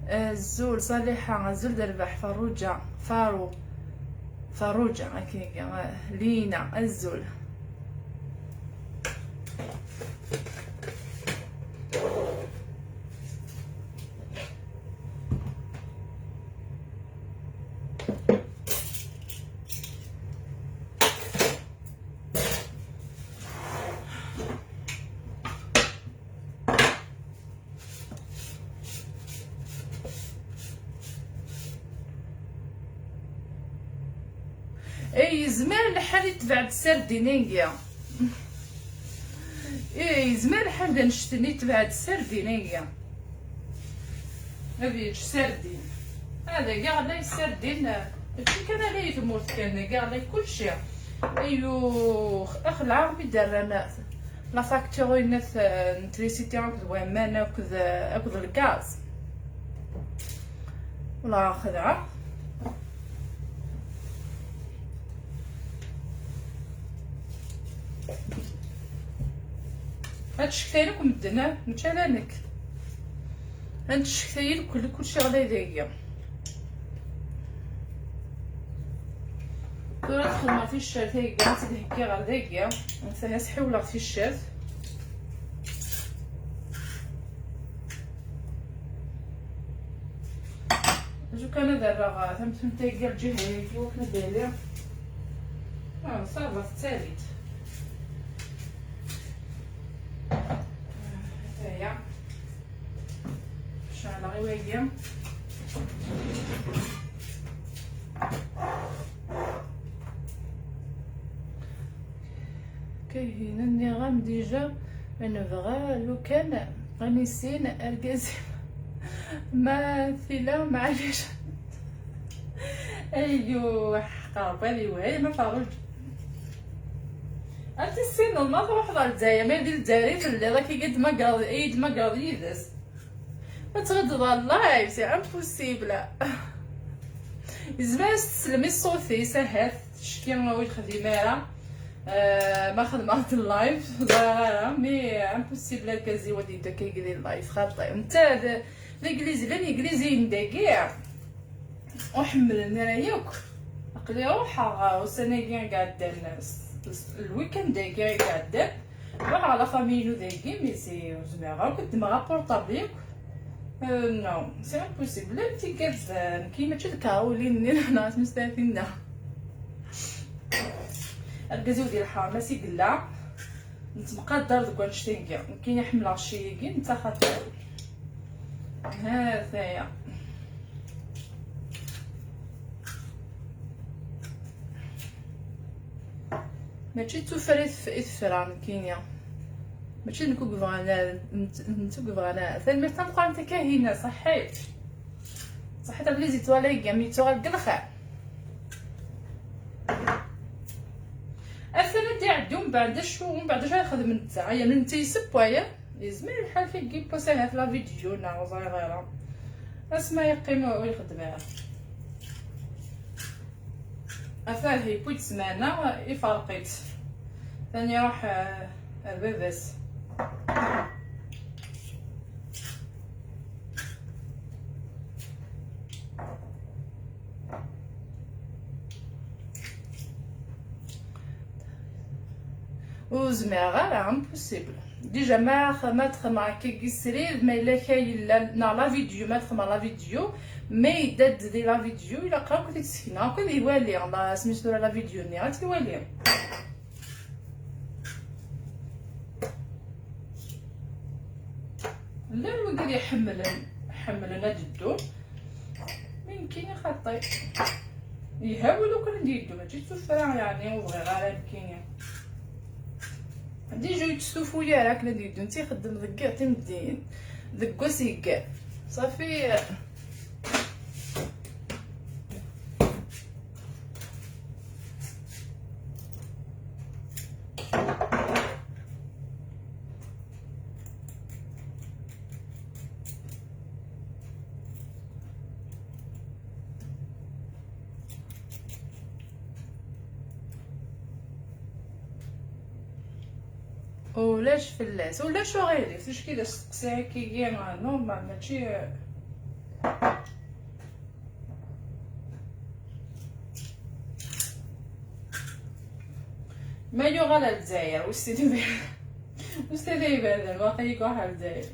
الزول صالحه زول دربح فاروجه هكاك لينا الزول اي زمان الحال يتبعد سردينيا اي زمان الحال دا نشتني تبعد سردينيا ما بيجش سردين هذا كاع لا يسردين كي كان لا يتموت كان كاع لا كلشي ايوا اخلع بدرنا لا فاكتور نت نتريسيتي وما ناخذ الغاز ولا خدعه هاد الشكاير مدنا متشالانك هاد الشكاير كلشي غلا دايا دابا ندخل مع في الشارت هي كاع تدهكي غير دايا مثلا سحوله في الشارت جو كان دابا فهمت نتا الجهه هي وكنا دايرين صافا الثالث هيا شعل غيوايا كاينني غام ديجا نبغى لو كان قميصين اركازي مثيله معليش ايوا قابلي وهي ما فاروج انت السن ما تروح للجزائر ما دير الجزائر في اللي راكي قد ما قاضي ايد ما قاضي يدس ما تغدض اللايف سي امبوسيبل زعما تسلمي الصوتي سهل تشكي ما وين خديمه ما خدمت اللايف لا مي امبوسيبل كازي ودي داك كيدير اللايف خاطئ انت الانجليزي لا الانجليزي نداكيع وحملني راه ياك عقلي روحها وسنه قاعده الناس الويكاند داكي قاعده روح على فاميلو داكي مي سي زعما كنت مع بورطابليك نو سي امبوسيبل انتي كتزان كيما تشد كاولين الناس مستافين الكازيو ديال الحرماسي قلا نتبقى الدار دوك نشتيكي كاين يحمل عشيكي نتا خاطر هذايا ماشي توفريت في اثفران كينيا ماشي نكو بغانا نتو بغانا ثاني تنبقى انت كاهنه صحيت صحيت بلي زيتوالي كامي تو الخير اثنا دي عندو من بعد شو من بعد شو يخدم نتا يا من تيسب ويا يزمر الحال في كيب بوسها في لا فيديو نا صغيره اسما يقيمو ويخدمها افال هي بويت سمانه يفرقيت ثاني راح البيبس وزميغا امبوسيبل ديجا ما تخمع كي سرير ما الا كاين لا فيديو ما تخمع لا فيديو ما يدد دي لا فيديو الا قراو كنت تسكينا كون يوالي الله سميتو لا فيديو ني غتيوالي لا الوكيل يحملنا جدو من كاين خطي يهاولو كل نديدو ماشي تفرع يعني وصغير على كاين ديجا يتستوفو يا راك نديدو نتي خدم ذكا تمدين ذكا سيكا صافي ولاش فلاس ولاش غيري فاش كي تسقسيها كي نورمال ماشي ما يوغا لا الجزائر وستي يبان باقي يكوها الجزائر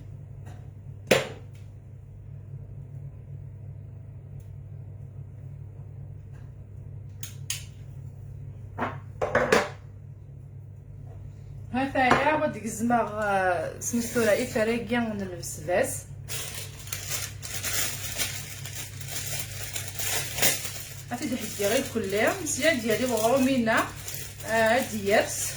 هاثايا وديك الزماغ سميتو لا افريقيا ونلبس باس عرفتي تحكي غير كلها مزيان ديالي وغرومينا ديابس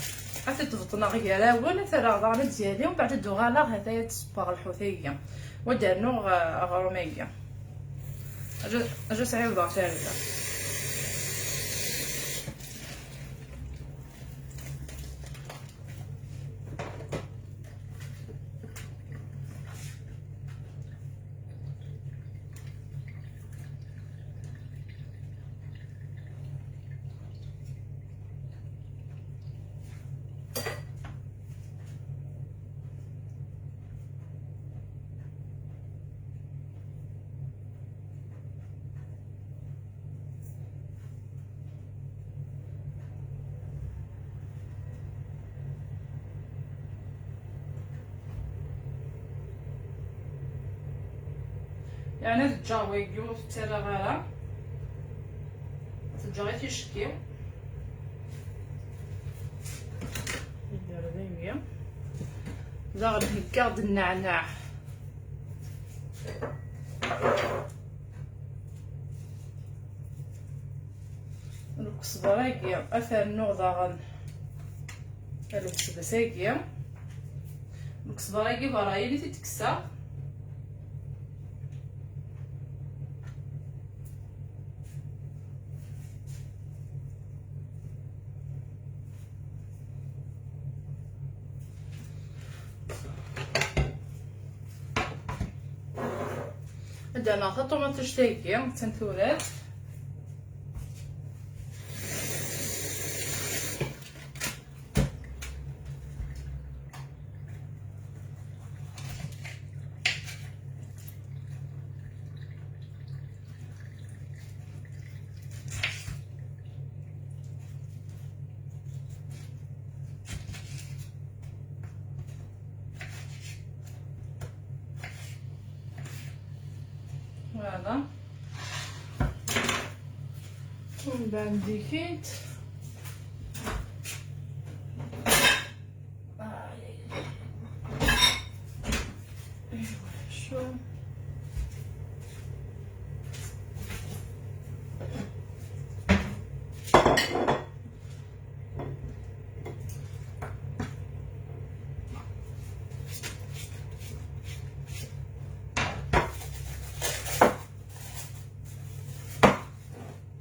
عرفتي تفطنا غير ولا ترى غانا ديالي ومن بعد دوغالا هذايا تصبغ الحوثيه ودارنو غروميه اجا سعيد ضعتها يعني تجاوي يقولوا تتلا غالا تجاوي تشكيو ندير هذيا زغد هكا النعناع الكزبره اثر نوضا الكزبره الكزبره براي اللي تتكسى درنا حتى طوماطيش تايكي تنثورات. فوالا ومن بعد ديكيت شو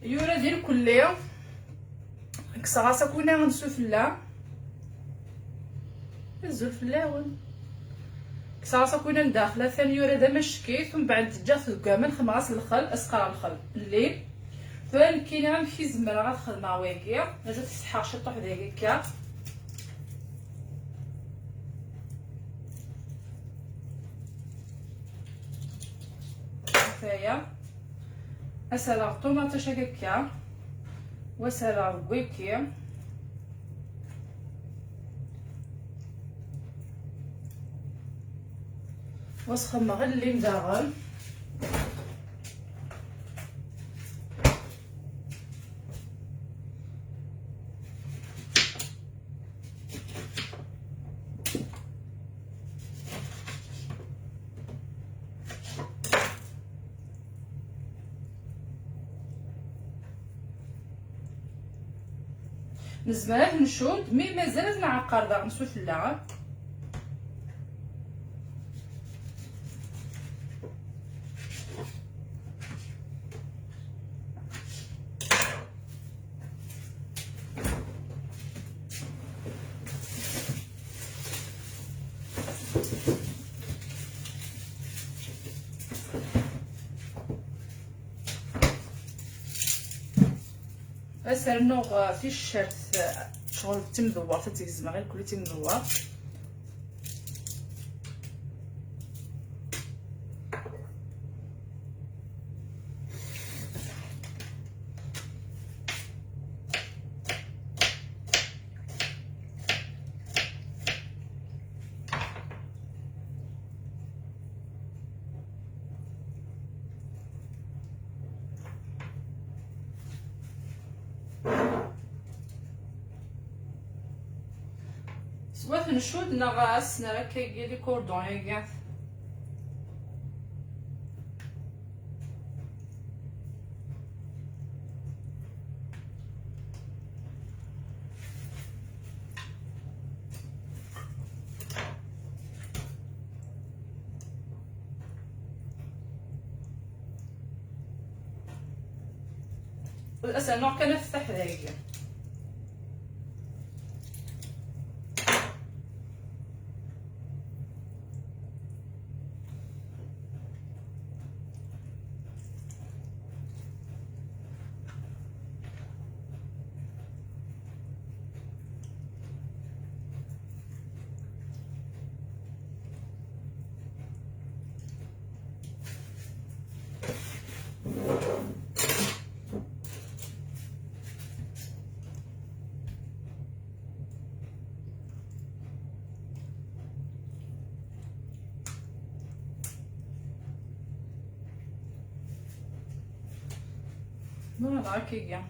يورا ديال كليه كسغاسا كوينا غنسو فلا هزو الفلاون كسغاسا كوينا نداخله ثاني يورا دا مشكيت ومن بعد جات كامل خماس الخل اسقى الخل الليل فين كاينه غنمشي زمره غتخدم واكيا لازم تسحق شي طوح دقيقه فيا اسرع طوماطيش هكاكا وسرع ويكي وسخم غلي مداغل نزمره نشود مي مازال نعقر داك نسوفلا اسرنو في الشرط شغل تمدور تتيزما غير كل تمدور سواء نشود نغاس نرا كيجي كوردون هكا الاسئله نوع كان نفتح هكا فوالا هكايا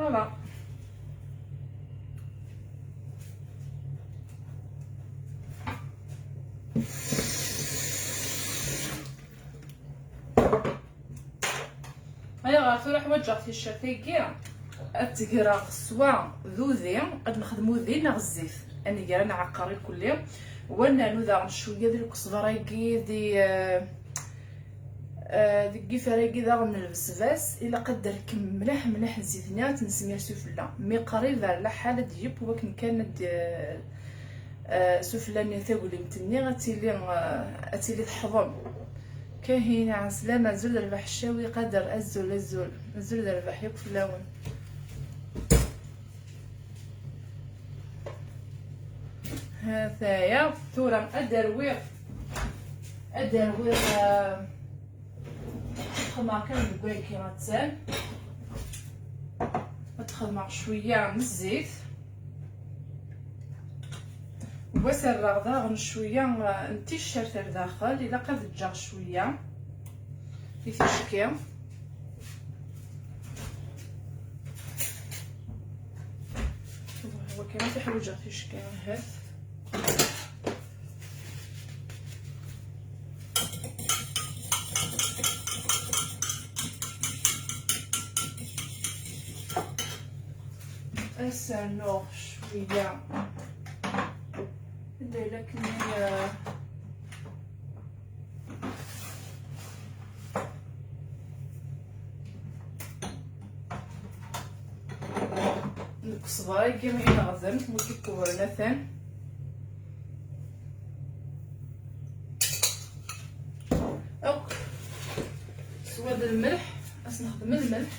فوالا. هيا غاتو راح وجهت في الشرطيكي التقرا سواء ذوذي قد نخدمو ذي نغ الزيت اني قال انا عقاري كل يوم وانا نوذا شويه ديال الكزبراكي دي ديك كيفاراكي دا غنلبس باس الا قدر مليح مليح الزيتنات نسميها سفله مي قريب على حاله ديب ولكن كانت سفله ني تاقولي متني غتيلي تحضن كاين عن سلامه زول ربح الشاوي قدر الزول ربح ياك فلاون. هذايا ثورة ادرويغ خمار كان نقول كيما تسال تخمر شويه من الزيت وسرغ داغن شويه نتيشرت لداخل الا قد تجا شويه في تشكي هو كما تحوج في تشكي هذا اسنو شويه لكن الكزبره كيما ينغزل وكيكبر مثلا اوك سواد الملح نخدم الملح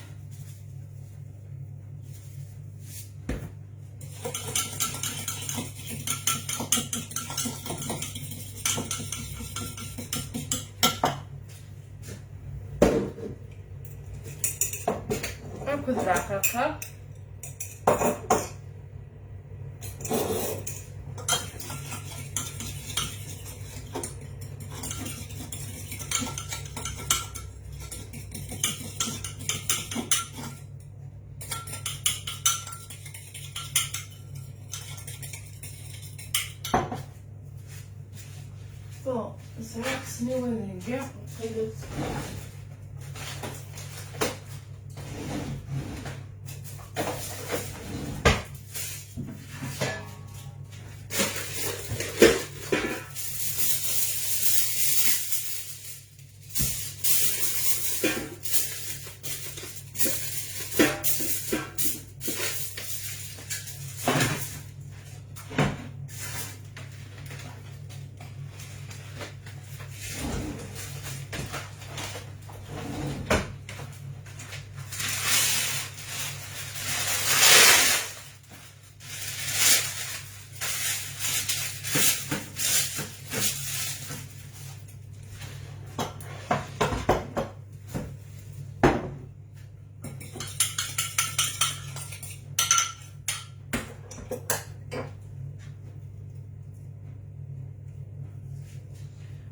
ناخذ دقيقه bon زرعت سنيوان كاع وقيلت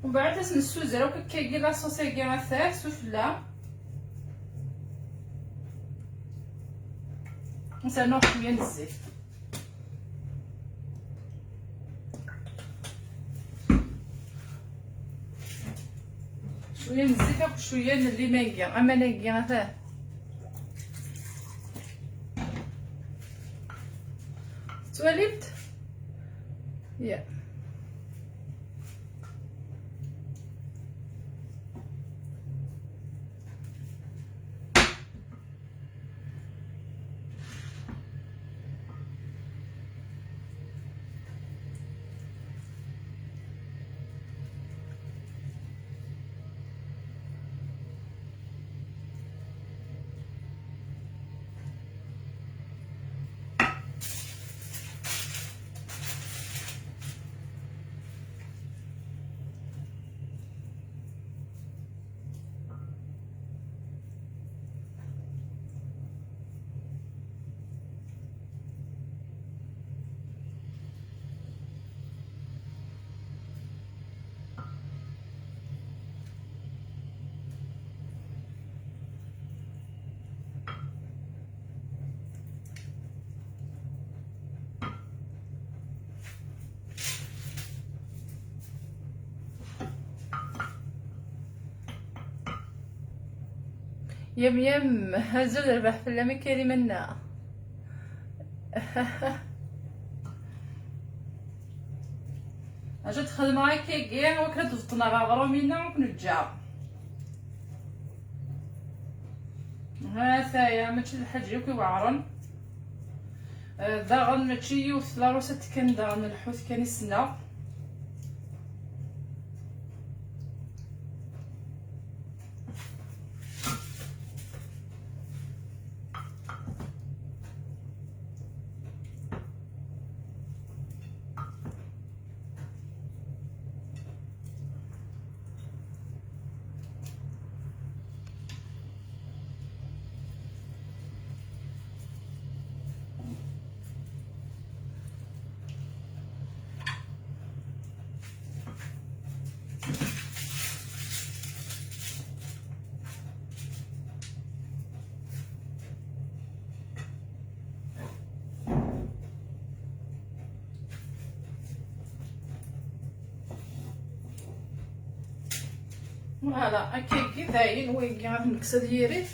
ومن بعد نسو زرا كيكي لاصوصي كاع ثاث سفله نسالو شويه من الزيت شويه من الزيت وشويه من الليمون اما ناكيا ثاث تواليت يا يم هزول ربح في اللمي كلمنا. اجا تخدم هاكي كاع وكتفطنا غاغرو منا وكنتجا هاثايا ماشي الحاج ياك يوعرن داغن ماشي يوث لا روسات كان داغن الحوت كان يسنا فوالا هكاكي داين ويلي غادي نكسد يريت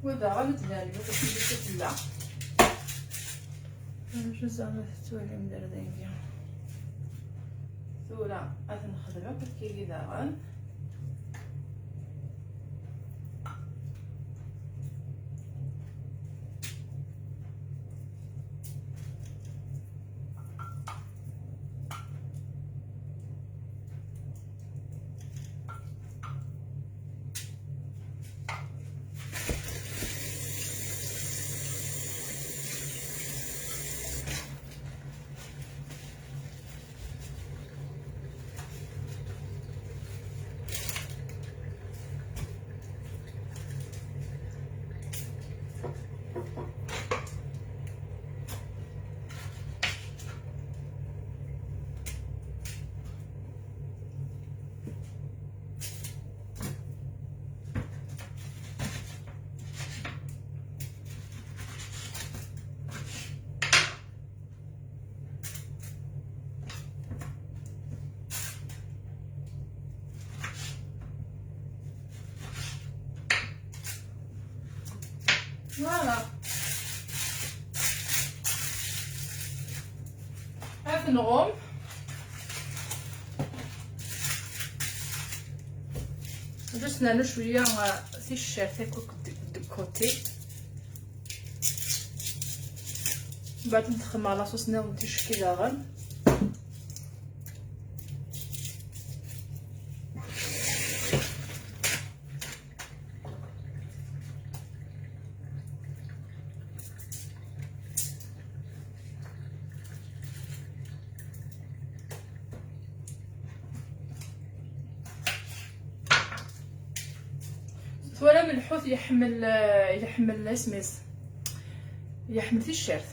ودا غنتبان لك كتبدا لا جوج على التوالي مدردين فيها ثورة غادي نخدمها كتكيلي داغن فوالا هاد نغوم جوست نانو شويه سي الشارت هكاك دكوتي بعد ندخل مع لاصوص ناو تشكي داغن ولا من الحوت يحمل اسميس يحمل تيشيرت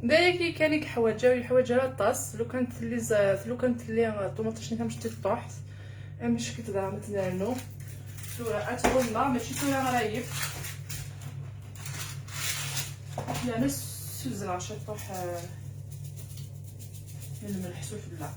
دايك كانك حوايج على الطاس لو كانت لي طوماطيش نتا مش تطوح مش كتدا متنانو سورة اتغلنا ماشي سورة غرايب يعني سوزنا شطوح من الملح سفلى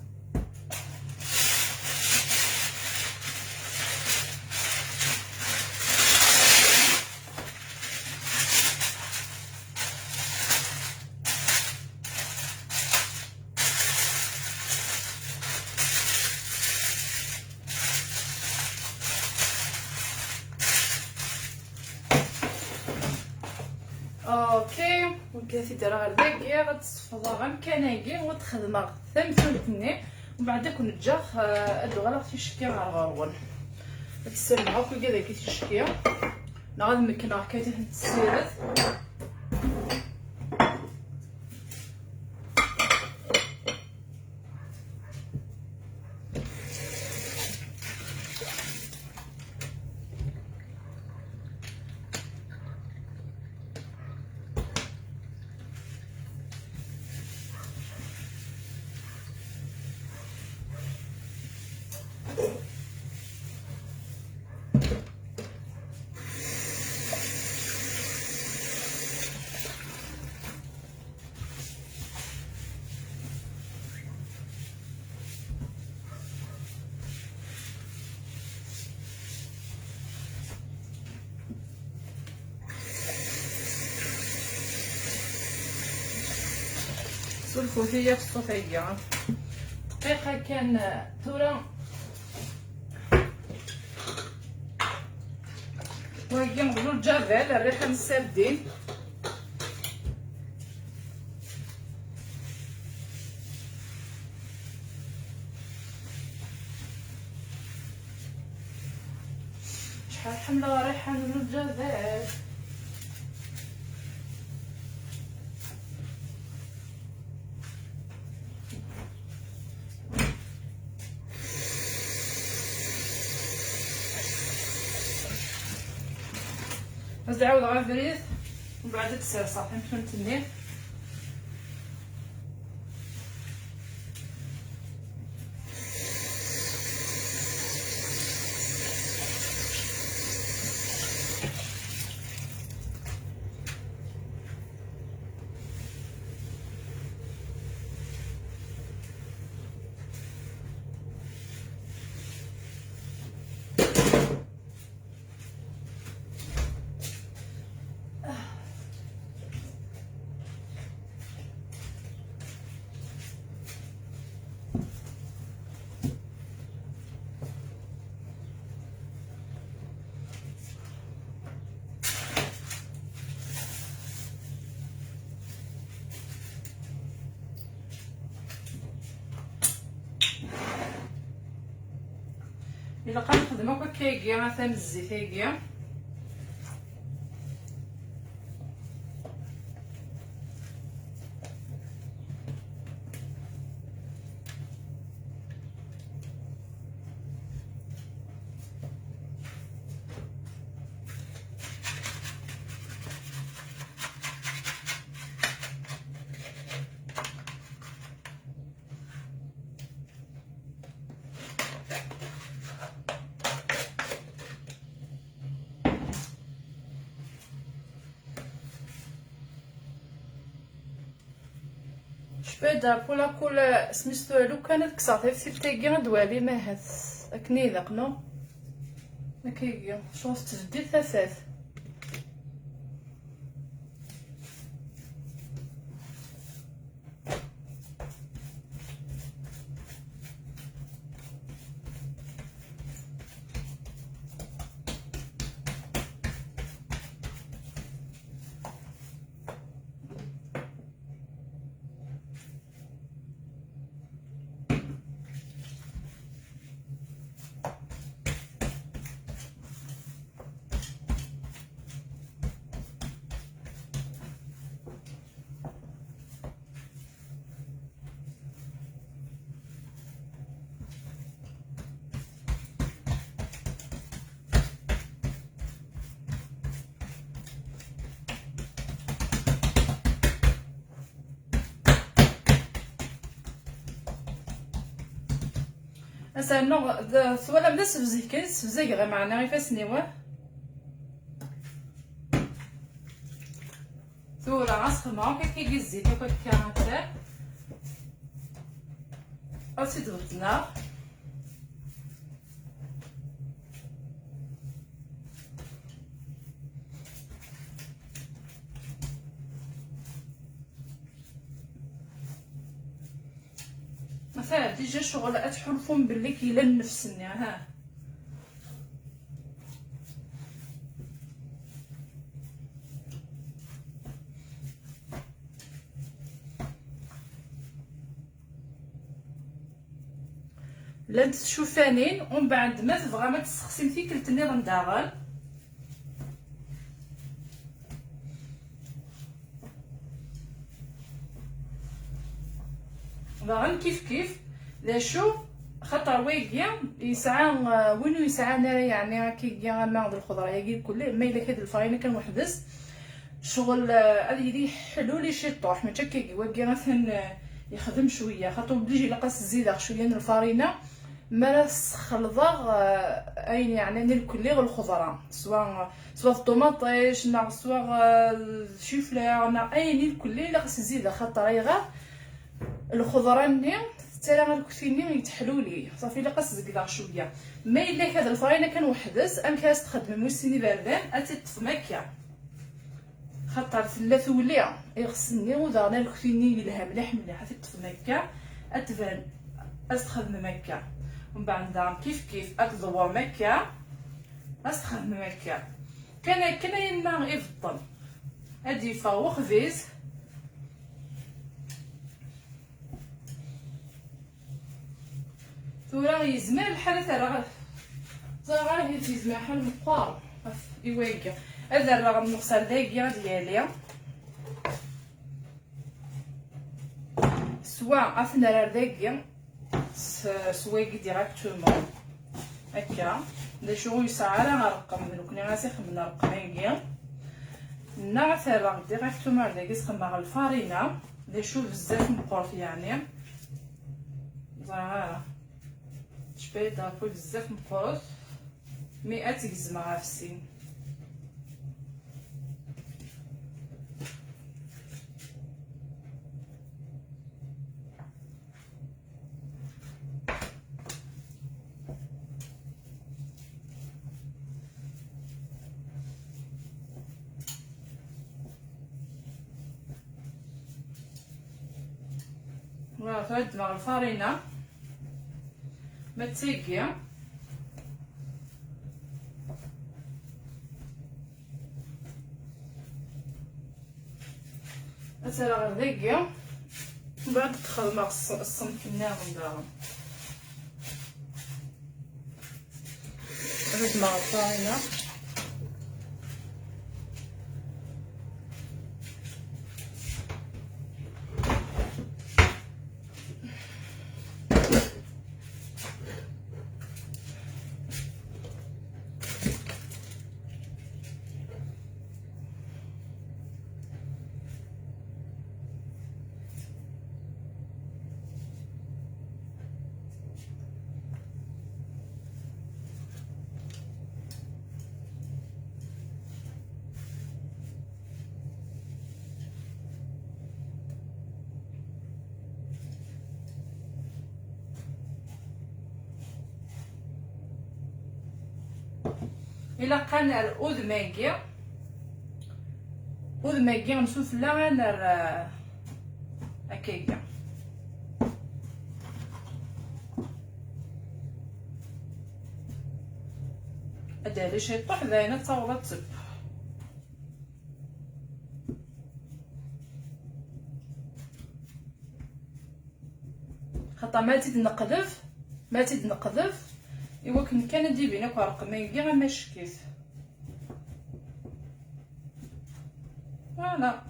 اوكي وكلاتي دايره غير داكيا غتصفى غنكناكي وتخدمها ثمثلتني ومن بعد كنتجا ادو غير تيشكي مع الغرون تسمعوا كل كذا كيتشكي نا غادي نمكنها هكا تنسيرت نسلكو هي في الصوفيه دقيقه كان تورا وهي نقولوا الجبل الريحه من السردين. شحال حمله ريحه من الجبل. بس عاود غافريت ومن بعد تسير صافي نمشيو نتنيه. الا كنخدم هكا كيجي مثلا الزيت كيجي شبيدا بولا كل سميتو لو كانت كسات في تيجي دوالي ما هات اكني ذقنو ما كيجي شوف تجديد ثلاث اسانو ثولا بدا سفزي كاين سفزي غير معنا غير فاسني واه ثولا غنسخدم هكا كيجي الزيت هكا كاراتير غتزيد غدنا مثلا ديجا شغل اتحلفون باللي كيلا نفسني ها لا تشوفانين ومن بعد ما تبغى ما تسخسي فيك النظام داغل باغا كيف كيف لا شوف خطر ويجيا يسعى وينو يسعى انا يعني كيجيا ما عند الخضره يجي كل ما الا كاد الفرينه كنوحدس شغل هذه حلو لي شي طوح ما كيجي ويجي مثلا يخدم شويه خاطر بليجي لقاس الزيت شويه من الفرينه مرس خلطه اين يعني ناكل لي الخضره سواء الطوماطيش نا سواء الشيفلار نا اين ناكل لي لقاس الزيت خاطر غير الخضره ني حتى لا غنكثيني يتحلوا لي صافي لقاس زكدا شويه ما الا هذا الفرينه كنوحدس ام كاس تخدم موسيني باردان اتطفمكيا خاطر ثلاث ولي يغسلني ودارنا الكليني يلها مليح مليح تطف مكة اتفان استخدم مكة ومن بعد دام كيف اتضوى مكة استخدم مكة كان يما يفضل ادي فوق فيز ثورا يزمر الحالة ترى زغا هي تيزمر حال مقار يواقع هذا الرغم نغسل داكيا ديالي سواء اثناء داكيا سواقي ديراكتومون هكا دا شغل يسعى غنرقم لو كني غاسيخ من رقمين نعثر ديراكتومون داكي سخمه الفارينه دا شوف بزاف مقرف يعني زعما شبيت دافو بزاف مقرف 100 كزمه في السين فوالا فرد مع الفارينة متسيقية أسرع غذيقية ومن بعد تدخل مع الصنف الناغم داغم فرد مع الفارينة إلا قلنا الأذماكي نشوف لا غنر هكاكا هذا ليش يطيح ذاينه تصاوبه تسب خاطر ما تيد نقذف إوا كان ندير بينك ورقمين غير ما شكيت فوالا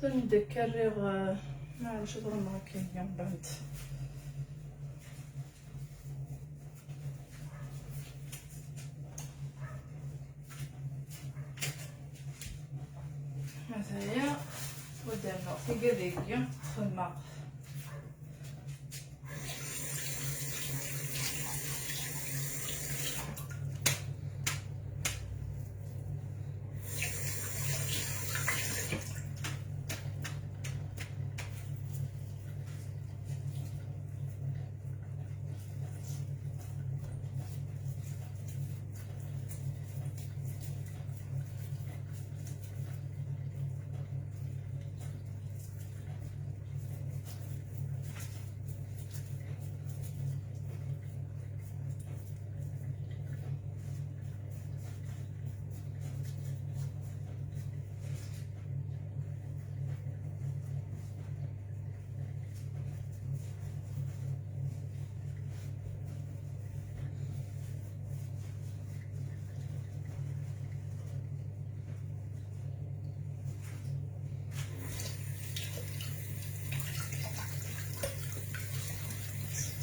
نذكر ما عرفتش ضرب معاك اليوم بعد هذايا ودرنا في كديكيا خدمه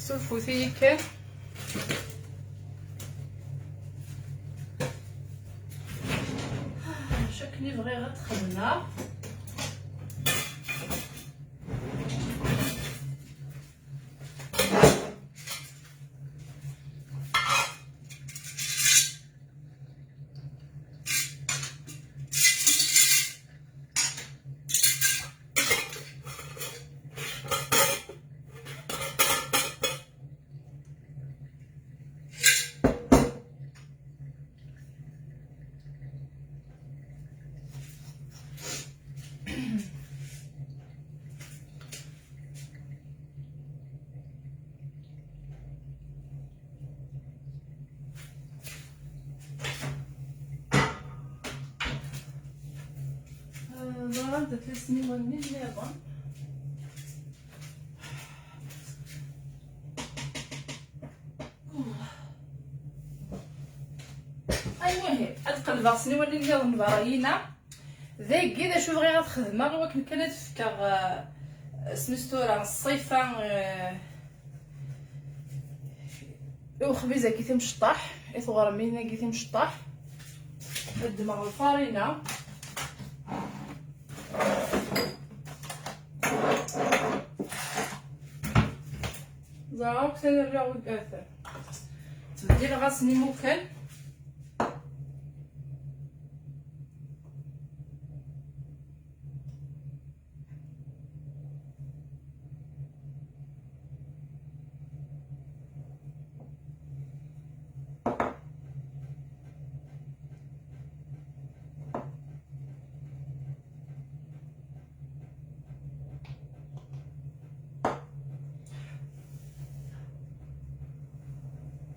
شوفوا ثيك شكلي بغي غتخدمنا غادة 3 سنين وني نظام. المهم هاد قلبه سني ولي نظام براينا ذاكي دا شوف غير هاد الخدمه غير ولكن كانت تفكر سمستو راه الصيفه وخبيزه كي تمشطح غرمينا كي تمشطح الدماغ الفارينه زعاق سنرجع وقاثر تبدي غاسني ممكن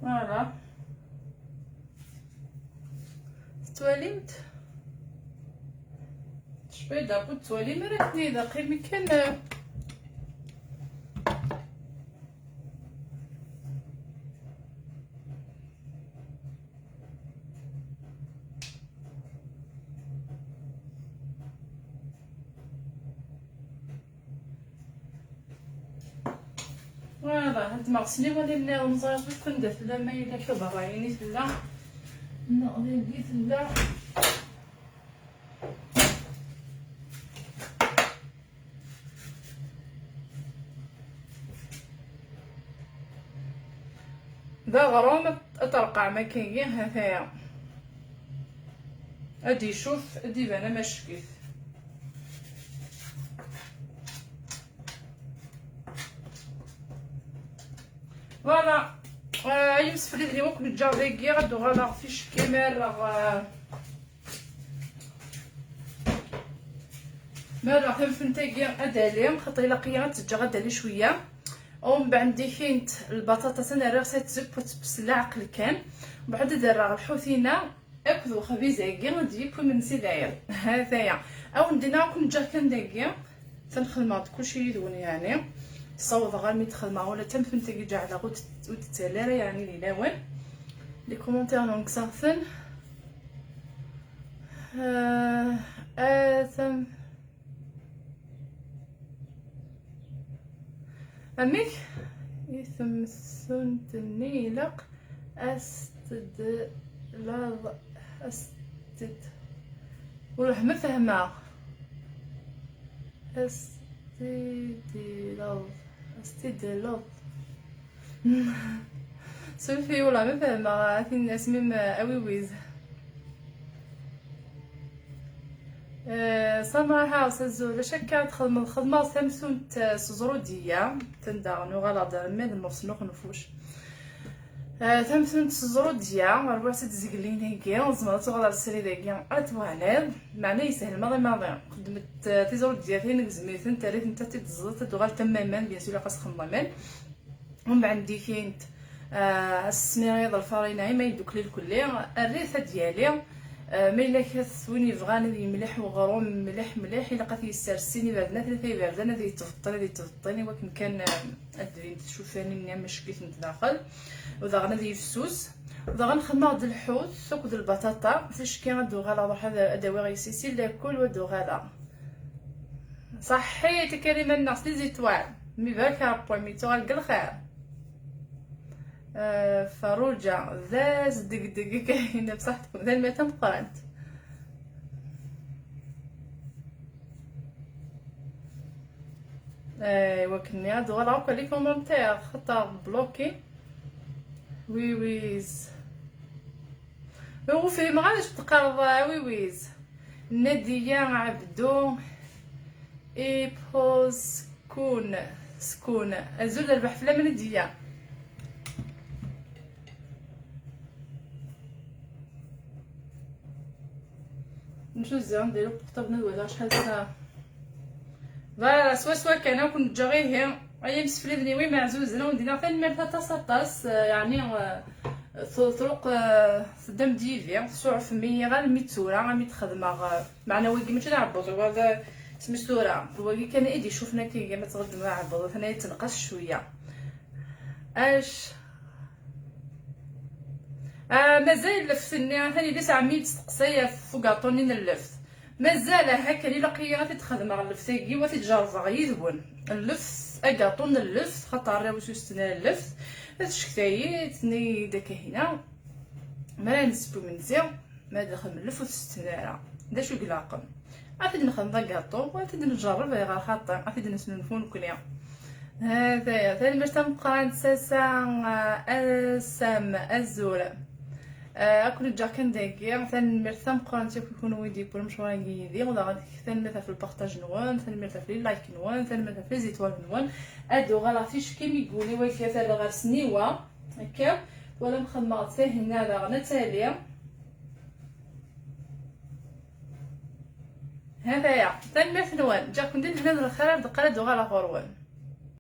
فوالا تواليمت شويه دابا توالي مراتني داقي مكان فوالا هاد مغسلي ولي ملي نزير كندير لا ما الا كبر عيني لا نقضي بيت لا دا غروم ترقع ما كاين هذايا ادي شوف ادي بان ما شكيت فوالا يوسف اللي ممكن نجاوبك غدو غالا فيش كمال مالا فهمتي ادالي خاطر الا قيا تجا غدالي شويه ومن بعد ديكينت البطاطا انا راه تزب وتبسل عقل كان بعد دار الحوثينا اكلو خبيزه كي غادي يكون من سيداير هذايا او ندينا كون جا كان داكيا تنخدم كلشي يدون يعني صوب غير مي تخدم ولا تم فهمتي كي جا على غوت وتتلارا يعني لي لاون لي كومونتير دونك صافن ثم اميك يثم سنت النيلق استد لا استد وروح ما فهمها استدلال سولفي ولا ما فهمها في الناس ميم اويويز سمر هاوس الزول شكا تخدم الخدمه سامسونت سزروديه تندغنو غالا ماد المصنوق نفوش سامسونت سزروديه ربع ست زقلين هيكي زمرت غالا السري داكيا اتوالد معناه يسهل ماضي خدمت تيزروديه فين نكزميتن تاريخ نتا تتزلط تدوغال تماما بيان سور خاص خمامان ومن بعد ديكينت السميريض الفارينه ما يدوك لي الكلي الريثه ديالي ما الا كثوين يبغاني مليح وغروم مليح الا قات يسرسيني بردنا ثلاثه بردنا ذي تفطني ولكن كان ادري تشوفاني نعم مشكلت نداخل وذا غنادي يفسوس وذا غنخدم هاد الحوت سوق د البطاطا فاش كي غندو غالا روح هذا اداوي غيسيسي لاكل ودو غالا صحيت كريمه الناس لي زيتوال مي باك ربي ميتو غالق الخير فروجة ذاز دق كاينه بصح تكون ذا ما تمقرنت ايوا كني هادو غنعاود لي كومونتير خطا بلوكي ويويز وفي ما غاديش تقرض ويويز نادية عبدو ايبوز سكون الزول البحفله من نادية نشوف زعما نديرو بورطابل ندوي شحال ساعه فوالا سوا كان كنت جاغيه ايام سفلي وي معزوزنا وندينا فين ميرتا تصاطاس يعني طرق صدام ديفي سوع في مية غير ميتورا غير ميتخدمه معنا ويكي ماشي نعرفو هذا سميتورا هو كي كان ايدي شوفنا كي ما تغد مع البيض هنايا تنقص شويه اش مازال لفتني ثاني لسه عميد تقصيه فوق عطوني نلفت مازال هكا الا لقيا غادي تخدم على اللفتاكي وتتجرب غيدون اللفت اكاطون اللفت خاطر راه واش استنا اللفت تشكتايت ني داك هنا ما نسبو من زير ما داخل من اللفت وتستنارا دا شو قلاقم عاد نخدم كاطو وعاد نجرب غير خاطر عاد نسنفون كليا هذايا ثاني باش تنبقى نساسا اسام الزول اكل جا كنداكير ثاني مرثم قرانتي كيكون ويدي بول مشوار يدي ولا ثاني مثلا في البارطاج نوان ثاني مثلا في اللايك نوان ثاني مثلا في زيتوال نوان ادو غلطيش كيما يقولي ويفيا ثاني غير سنيوه هكا ولا مخدمه هنا غير نتاليا هذايا ثاني مثلا جا كندير هنا الخير دقه دوغا لا غروان